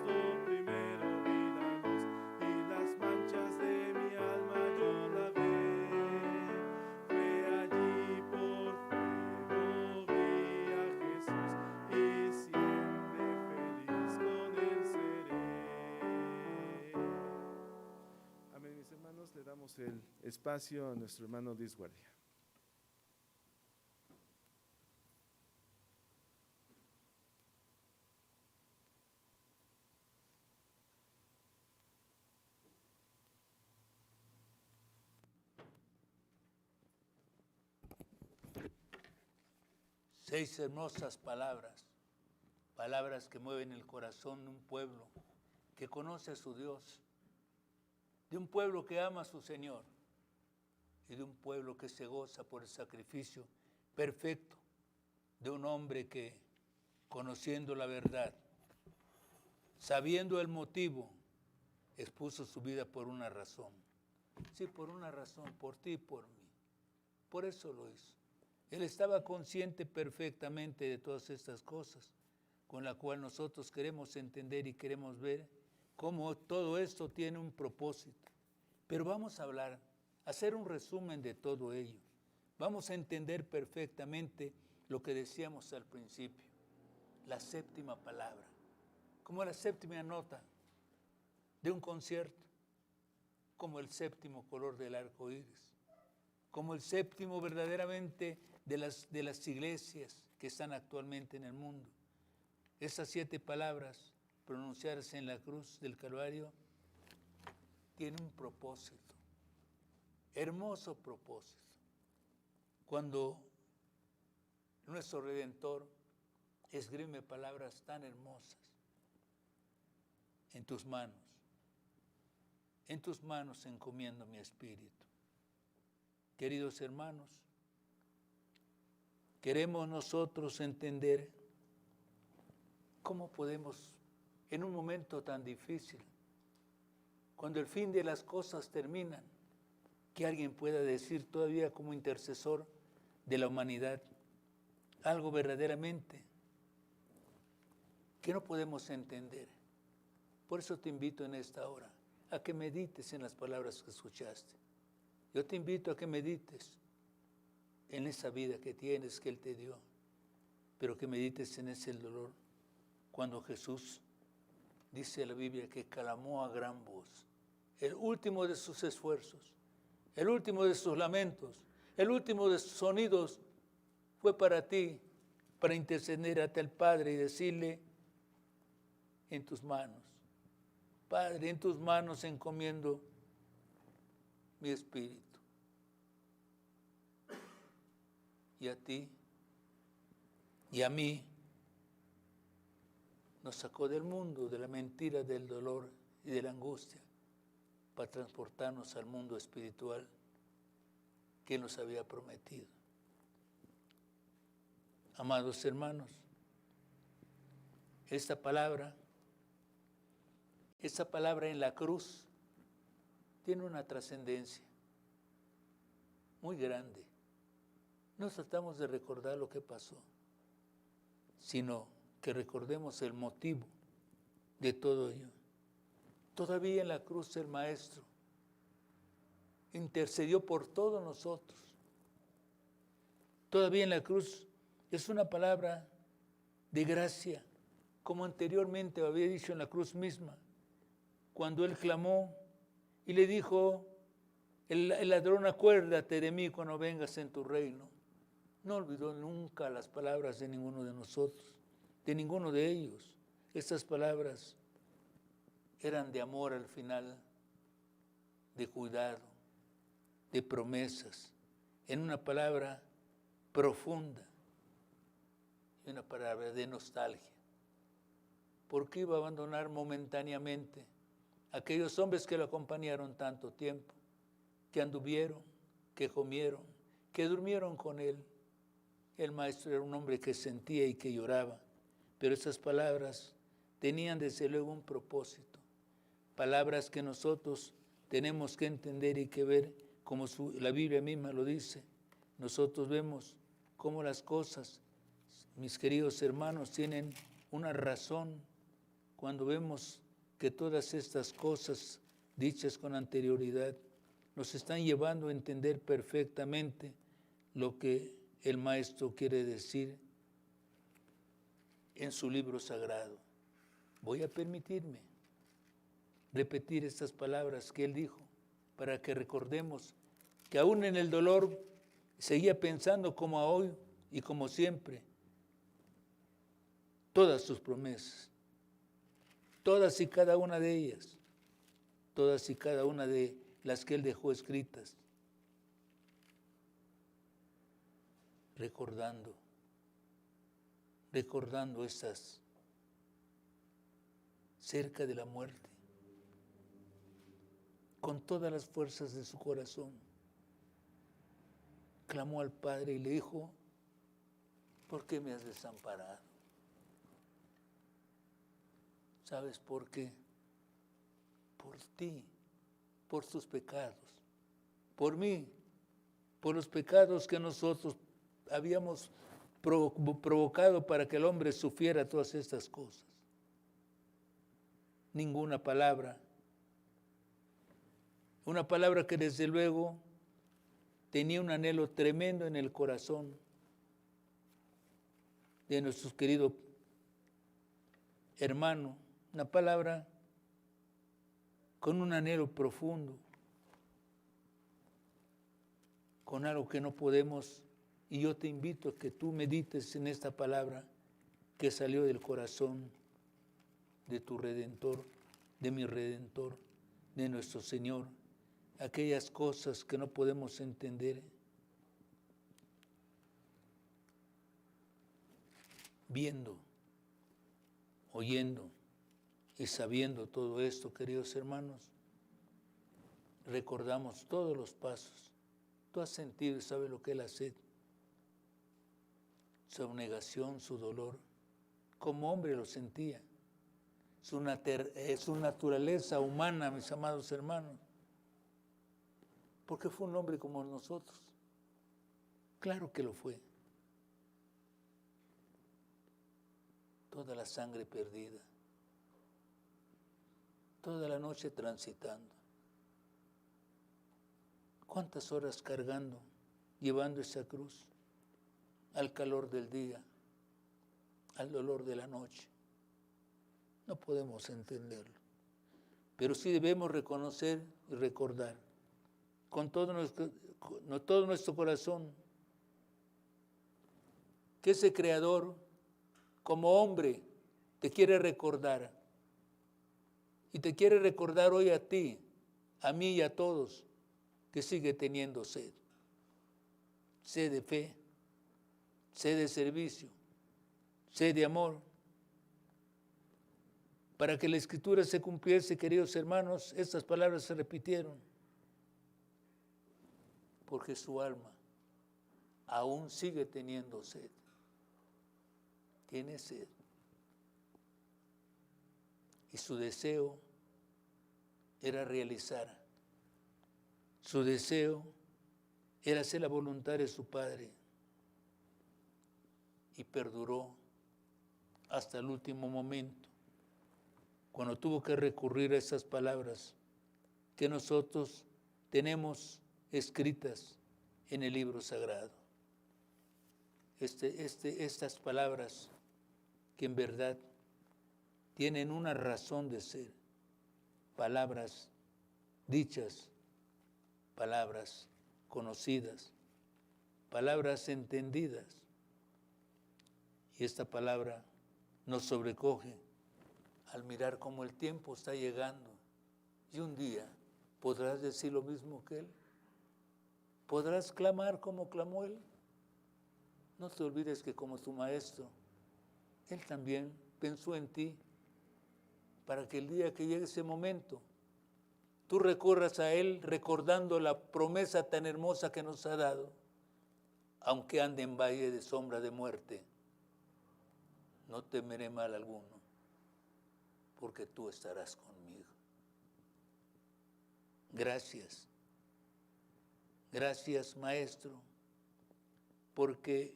do primero vi la luz, y las manchas de mi alma yo lavé. Fue allí por fe, do vi a Jesús, y siempre feliz con él seré. Amén, mis hermanos, le damos el espacio a nuestro hermano Luis Guardia. Seis hermosas palabras, palabras que mueven el corazón de un pueblo que conoce a su Dios, de un pueblo que ama a su Señor y de un pueblo que se goza por el sacrificio perfecto de un hombre que, conociendo la verdad, sabiendo el motivo, expuso su vida por una razón. Sí, por una razón, por ti y por mí. Por eso lo hizo. Él estaba consciente perfectamente de todas estas cosas, con la cual nosotros queremos entender y queremos ver cómo todo esto tiene un propósito. Pero vamos a hablar, hacer un resumen de todo ello. Vamos a entender perfectamente lo que decíamos al principio. la séptima palabra, como la séptima nota de un concierto, como el séptimo color del arco iris, como el séptimo verdaderamente de las iglesias que están actualmente en el mundo. Esas 7 palabras pronunciadas en la cruz del Calvario tienen un propósito, hermoso propósito. Cuando nuestro Redentor esgrime palabras tan hermosas, en tus manos encomiendo mi espíritu. Queridos hermanos, queremos nosotros entender cómo podemos, en un momento tan difícil, cuando el fin de las cosas terminan, que alguien pueda decir todavía como intercesor de la humanidad algo verdaderamente que no podemos entender. Por eso te invito en esta hora a que medites en las palabras que escuchaste. Yo te invito a que medites en esa vida que tienes, que Él te dio, pero que medites en ese dolor. Cuando Jesús, dice la Biblia, que clamó a gran voz, el último de sus esfuerzos, el último de sus lamentos, el último de sus sonidos fue para ti, para interceder ante el Padre y decirle: en tus manos, Padre, en tus manos encomiendo mi espíritu. Y a ti y a mí nos sacó del mundo, de la mentira, del dolor y de la angustia, para transportarnos al mundo espiritual que nos había prometido. Amados hermanos, esta palabra en la cruz tiene una trascendencia muy grande. No tratamos de recordar lo que pasó, sino que recordemos el motivo de todo ello. Todavía en la cruz el Maestro intercedió por todos nosotros. Todavía en la cruz es una palabra de gracia, como anteriormente había dicho en la cruz misma, cuando Él clamó y le dijo: el ladrón, acuérdate de mí cuando vengas en tu reino. No olvidó nunca las palabras de ninguno de nosotros, de ninguno de ellos. Estas palabras eran de amor al final, de cuidado, de promesas, en una palabra profunda y una palabra de nostalgia. ¿Por qué iba a abandonar momentáneamente a aquellos hombres que lo acompañaron tanto tiempo, que anduvieron, que comieron, que durmieron con Él? El Maestro era un hombre que sentía y que lloraba, pero esas palabras tenían desde luego un propósito, palabras que nosotros tenemos que entender y que ver, como la Biblia misma lo dice. Nosotros vemos cómo las cosas, mis queridos hermanos, tienen una razón cuando vemos que todas estas cosas dichas con anterioridad nos están llevando a entender perfectamente lo que el Maestro quiere decir en su libro sagrado. Voy a permitirme repetir estas palabras que Él dijo, para que recordemos que aún en el dolor seguía pensando como hoy y como siempre, todas sus promesas, todas y cada una de ellas, todas y cada una de las que Él dejó escritas, recordando esas cerca de la muerte, con todas las fuerzas de su corazón, clamó al Padre y le dijo: ¿por qué me has desamparado? ¿Sabes por qué? Por ti, por tus pecados, por mí, por los pecados que nosotros habíamos provocado para que el hombre sufriera todas estas cosas. Ninguna palabra, una palabra que desde luego tenía un anhelo tremendo en el corazón de nuestro querido hermano, una palabra con un anhelo profundo, con algo que no podemos, y yo te invito a que tú medites en esta palabra que salió del corazón de tu Redentor, de mi Redentor, de nuestro Señor, aquellas cosas que no podemos entender. Viendo, oyendo y sabiendo todo esto, queridos hermanos, recordamos todos los pasos. Tú has sentido y sabes lo que es la sed, su abnegación, su dolor. Como hombre lo sentía. Su naturaleza humana, mis amados hermanos. Porque fue un hombre como nosotros. Claro que lo fue. Toda la sangre perdida. Toda la noche transitando. ¿Cuántas horas cargando, llevando esa cruz al calor del día, al dolor de la noche? No podemos entenderlo, pero sí debemos reconocer y recordar con todo nuestro corazón que ese Creador, como hombre, te quiere recordar, y te quiere recordar hoy a ti, a mí y a todos, que sigue teniendo sed. Sed de fe, sed de servicio, sed de amor. Para que la Escritura se cumpliese, queridos hermanos, estas palabras se repitieron. Porque su alma aún sigue teniendo sed. Tiene sed. Y su deseo era realizar. Su deseo era hacer la voluntad de su Padre. Y perduró hasta el último momento, cuando tuvo que recurrir a esas palabras que nosotros tenemos escritas en el libro sagrado. Estas palabras que en verdad tienen una razón de ser, palabras dichas, palabras conocidas, palabras entendidas. Y esta palabra nos sobrecoge al mirar cómo el tiempo está llegando. Y un día podrás decir lo mismo que Él. Podrás clamar como clamó Él. No te olvides que como tu Maestro, Él también pensó en ti para que el día que llegue ese momento, tú recurras a Él recordando la promesa tan hermosa que nos ha dado. Aunque ande en valle de sombra de muerte, no temeré mal alguno, porque tú estarás conmigo. Gracias. Gracias, Maestro, porque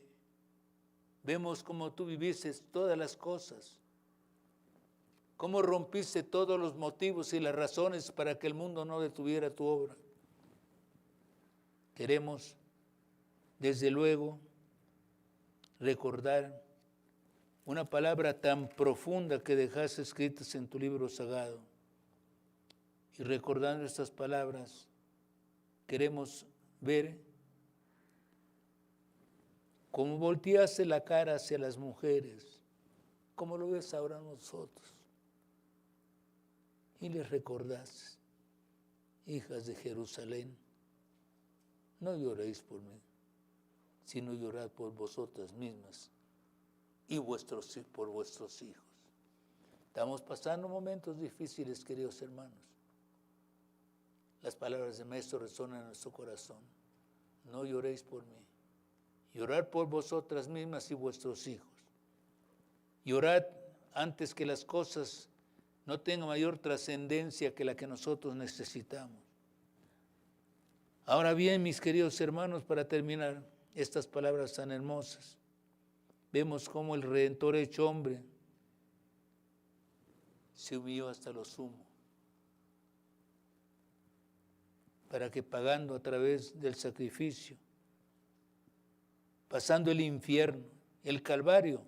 vemos cómo tú viviste todas las cosas, cómo rompiste todos los motivos y las razones para que el mundo no detuviera tu obra. Queremos, desde luego, recordar una palabra tan profunda que dejaste escritas en tu libro sagrado. Y recordando estas palabras, queremos ver cómo volteaste la cara hacia las mujeres, como lo ves ahora nosotros. Y les recordaste, hijas de Jerusalén, no lloréis por mí, sino llorad por vosotras mismas y por vuestros hijos. Estamos pasando momentos difíciles, queridos hermanos. Las palabras del Maestro resonan en nuestro corazón. No lloréis por mí. Llorad por vosotras mismas y vuestros hijos. Llorad antes que las cosas no tengan mayor trascendencia que la que nosotros necesitamos. Ahora bien, mis queridos hermanos, para terminar estas palabras tan hermosas, vemos cómo el Redentor hecho hombre se humilló hasta lo sumo, para que pagando a través del sacrificio, pasando el infierno, el Calvario,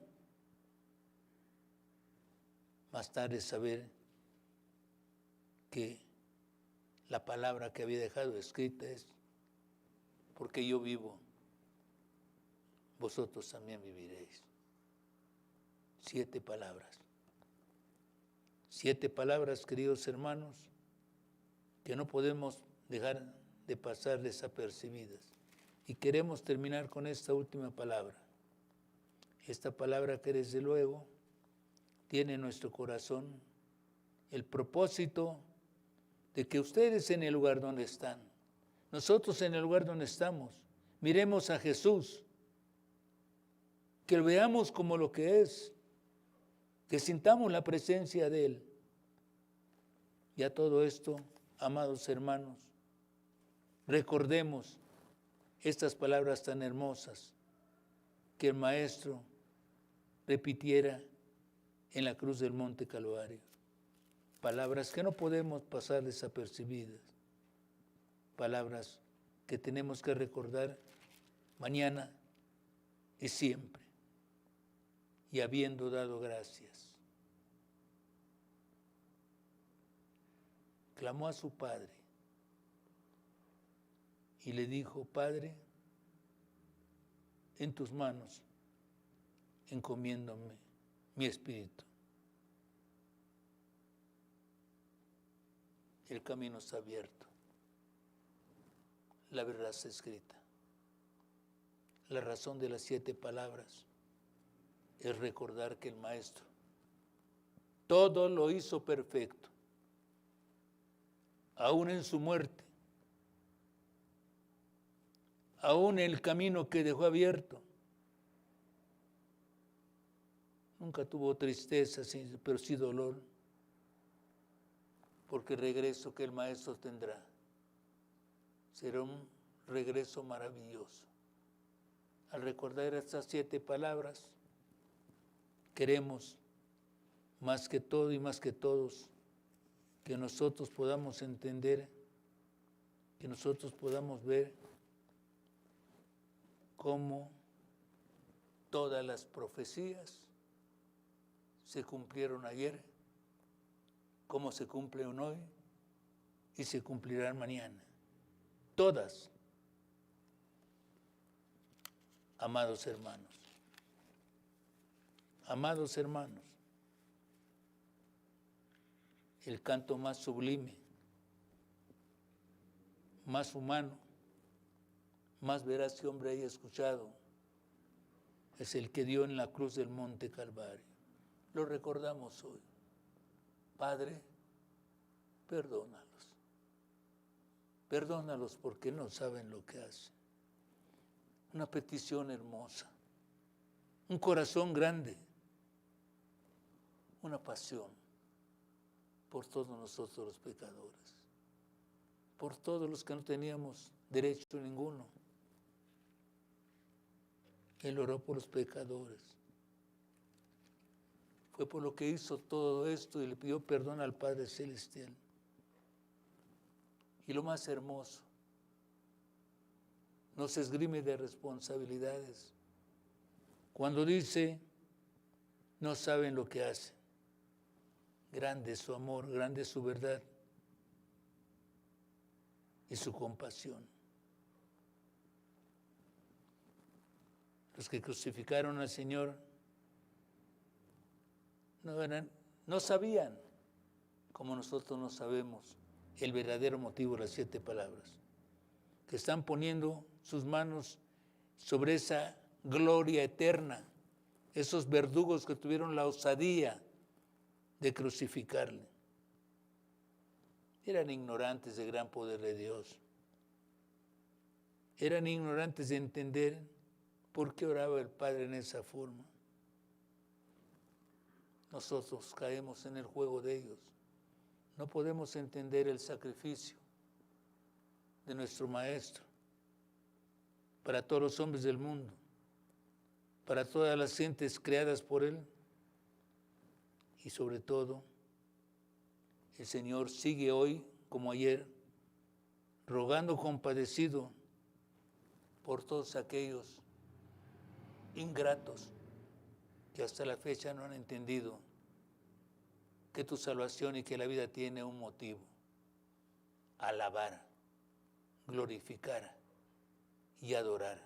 más tarde saber que la palabra que había dejado escrita es: porque yo vivo, vosotros también viviréis. 7 palabras. 7 palabras, queridos hermanos, que no podemos dejar de pasar desapercibidas. Y queremos terminar con esta última palabra. Esta palabra que desde luego tiene en nuestro corazón el propósito de que ustedes en el lugar donde están, nosotros en el lugar donde estamos, miremos a Jesús, que lo veamos como lo que es, que sintamos la presencia de Él. Y a todo esto, amados hermanos, recordemos estas palabras tan hermosas que el Maestro repitiera en la cruz del Monte Calvario. Palabras que no podemos pasar desapercibidas. Palabras que tenemos que recordar mañana y siempre. Y habiendo dado gracias, clamó a su Padre y le dijo: Padre, en tus manos encomiéndome mi espíritu. El camino está abierto, la verdad está escrita. La razón de las 7 palabras es recordar que el Maestro todo lo hizo perfecto, aún en su muerte, aún en el camino que dejó abierto. Nunca tuvo tristeza, pero sí dolor, porque el regreso que el Maestro tendrá será un regreso maravilloso. Al recordar estas 7 palabras, queremos más que todo y más que todos que nosotros podamos entender, que nosotros podamos ver cómo todas las profecías se cumplieron ayer, cómo se cumplen hoy y se cumplirán mañana. Todas, amados hermanos. Amados hermanos, el canto más sublime, más humano, más veraz que hombre haya escuchado, es el que dio en la cruz del Monte Calvario. Lo recordamos hoy. Padre, perdónalos. Perdónalos porque no saben lo que hacen. Una petición hermosa, un corazón grande, una pasión por todos nosotros los pecadores, por todos los que no teníamos derecho ninguno. Él oró por los pecadores. Fue por lo que hizo todo esto y le pidió perdón al Padre Celestial. Y lo más hermoso, no se esgrime de responsabilidades. Cuando dice, no saben lo que hacen. Grande es su amor, grande es su verdad y su compasión. Los que crucificaron al Señor no sabían, como nosotros no sabemos, el verdadero motivo de las 7 palabras, que están poniendo sus manos sobre esa gloria eterna, esos verdugos que tuvieron la osadía de crucificarle. Eran ignorantes del gran poder de Dios. Eran ignorantes de entender por qué oraba el Padre en esa forma. Nosotros caemos en el juego de ellos. No podemos entender el sacrificio de nuestro Maestro para todos los hombres del mundo, para todas las gentes creadas por Él. Y sobre todo, el Señor sigue hoy, como ayer, rogando compadecido por todos aquellos ingratos que hasta la fecha no han entendido que tu salvación y que la vida tiene un motivo: alabar, glorificar y adorar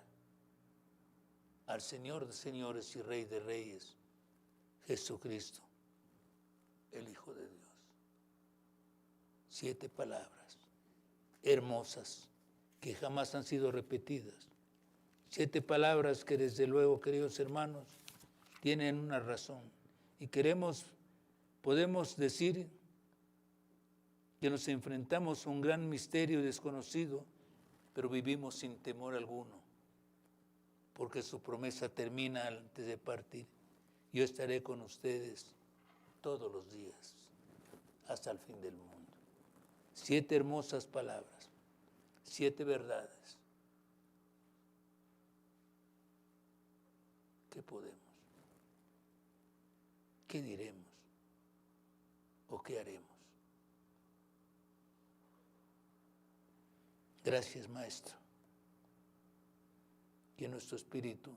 al Señor de señores y Rey de reyes, Jesucristo, el Hijo de Dios. 7 palabras hermosas que jamás han sido repetidas. 7 palabras que desde luego, queridos hermanos, tienen una razón. Y podemos decir que nos enfrentamos a un gran misterio desconocido, pero vivimos sin temor alguno, porque su promesa termina antes de partir: yo estaré con ustedes todos los días, hasta el fin del mundo. 7 hermosas palabras, 7 verdades. ¿Qué podemos? ¿Qué diremos? ¿O qué haremos? Gracias, Maestro. Que nuestro espíritu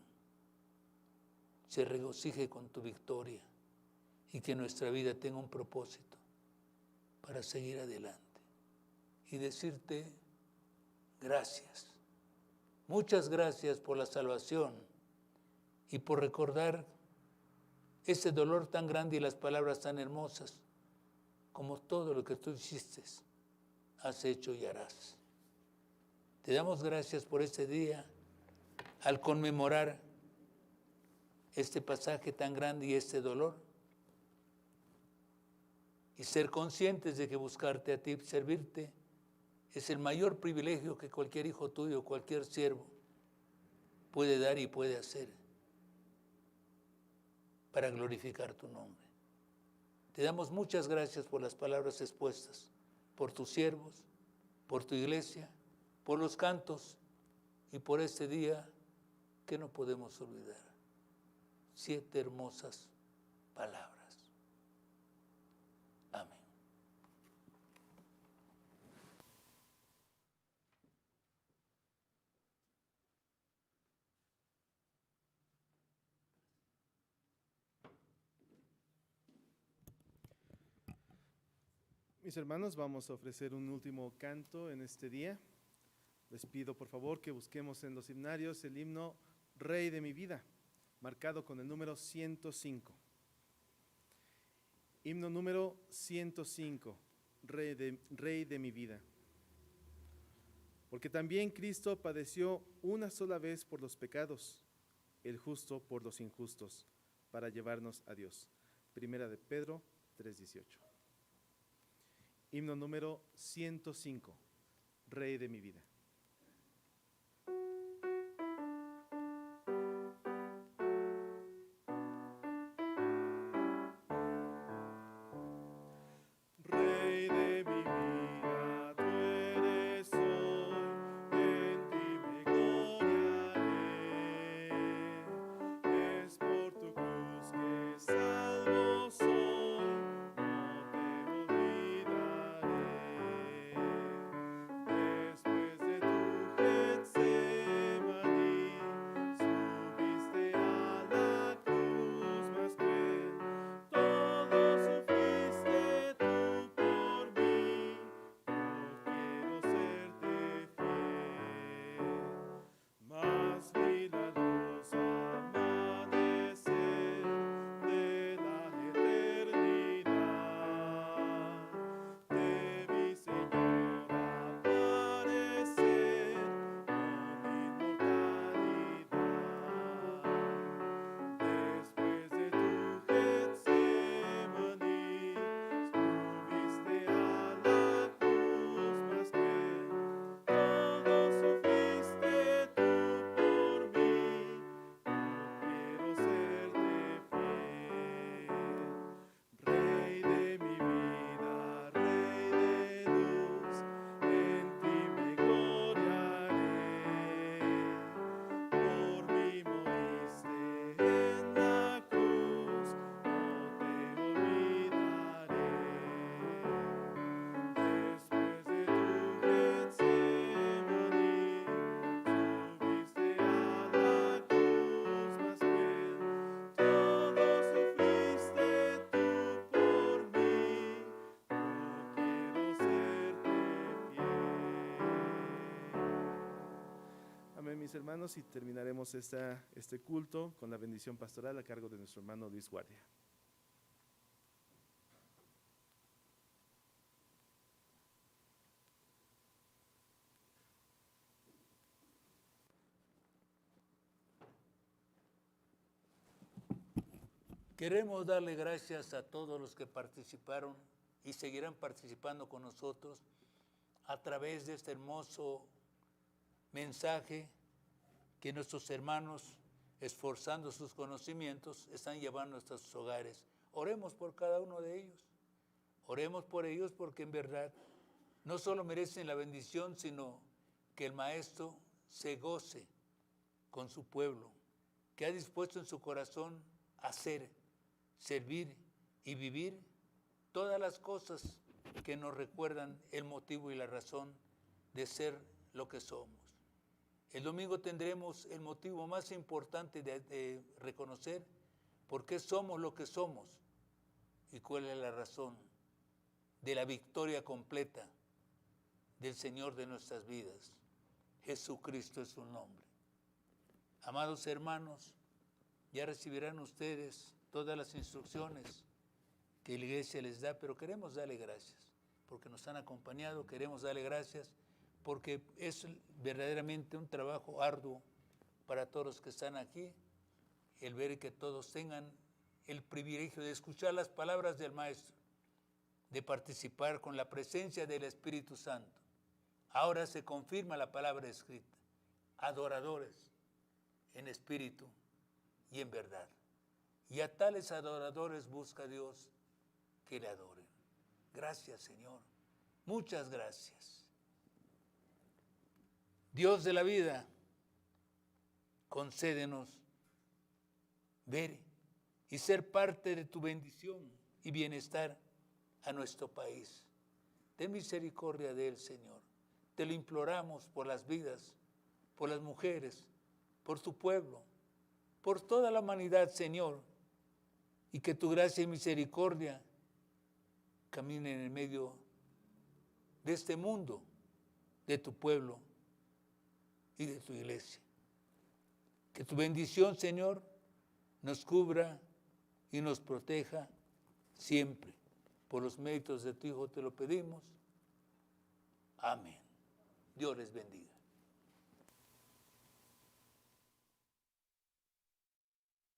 se regocije con tu victoria y que nuestra vida tenga un propósito para seguir adelante y decirte gracias. Muchas gracias por la salvación y por recordar ese dolor tan grande y las palabras tan hermosas como todo lo que tú hiciste, has hecho y harás. Te damos gracias por este día al conmemorar este pasaje tan grande y este dolor, y ser conscientes de que buscarte a ti, servirte, es el mayor privilegio que cualquier hijo tuyo, cualquier siervo puede dar y puede hacer para glorificar tu nombre. Te damos muchas gracias por las palabras expuestas, por tus siervos, por tu iglesia, por los cantos y por este día que no podemos olvidar. 7 hermosas palabras. Amén. Mis hermanos, vamos a ofrecer un último canto en este día. Les pido por favor que busquemos en los himnarios el himno Rey de mi vida, marcado con el número 105. Himno número 105, Rey de mi vida. Porque también Cristo padeció una sola vez por los pecados, el justo por los injustos, para llevarnos a Dios. Primera de Pedro 3:18. Himno número 105, Rey de mi vida. Rey de mi vida, tú eres hoy, en ti me gloriaré. Es por tu cruz que salvo soy, no te olvidaré. Después de mis hermanos, y terminaremos este culto con la bendición pastoral a cargo de nuestro hermano Luis Guardia. Queremos darle gracias a todos los que participaron y seguirán participando con nosotros a través de este hermoso mensaje que nuestros hermanos, esforzando sus conocimientos, están llevando a sus hogares. Oremos por cada uno de ellos. Oremos por ellos porque en verdad no solo merecen la bendición, sino que el Maestro se goce con su pueblo, que ha dispuesto en su corazón hacer, servir y vivir todas las cosas que nos recuerdan el motivo y la razón de ser lo que somos. El domingo tendremos el motivo más importante de reconocer por qué somos lo que somos y cuál es la razón de la victoria completa del Señor de nuestras vidas. Jesucristo es su nombre. Amados hermanos, ya recibirán ustedes todas las instrucciones que la iglesia les da, pero queremos darle gracias porque nos han acompañado, queremos darle gracias porque es verdaderamente un trabajo arduo para todos los que están aquí, el ver que todos tengan el privilegio de escuchar las palabras del Maestro, de participar con la presencia del Espíritu Santo. Ahora se confirma la palabra escrita, adoradores en espíritu y en verdad. Y a tales adoradores busca Dios que le adoren. Gracias, Señor. Muchas gracias. Dios de la vida, concédenos ver y ser parte de tu bendición y bienestar a nuestro país. Ten misericordia de él, Señor. Te lo imploramos por las vidas, por las mujeres, por tu pueblo, por toda la humanidad, Señor, y que tu gracia y misericordia caminen en medio de este mundo, de tu pueblo y de tu iglesia. Que tu bendición, Señor, nos cubra y nos proteja siempre. Por los méritos de tu Hijo te lo pedimos. Amén. Dios les bendiga.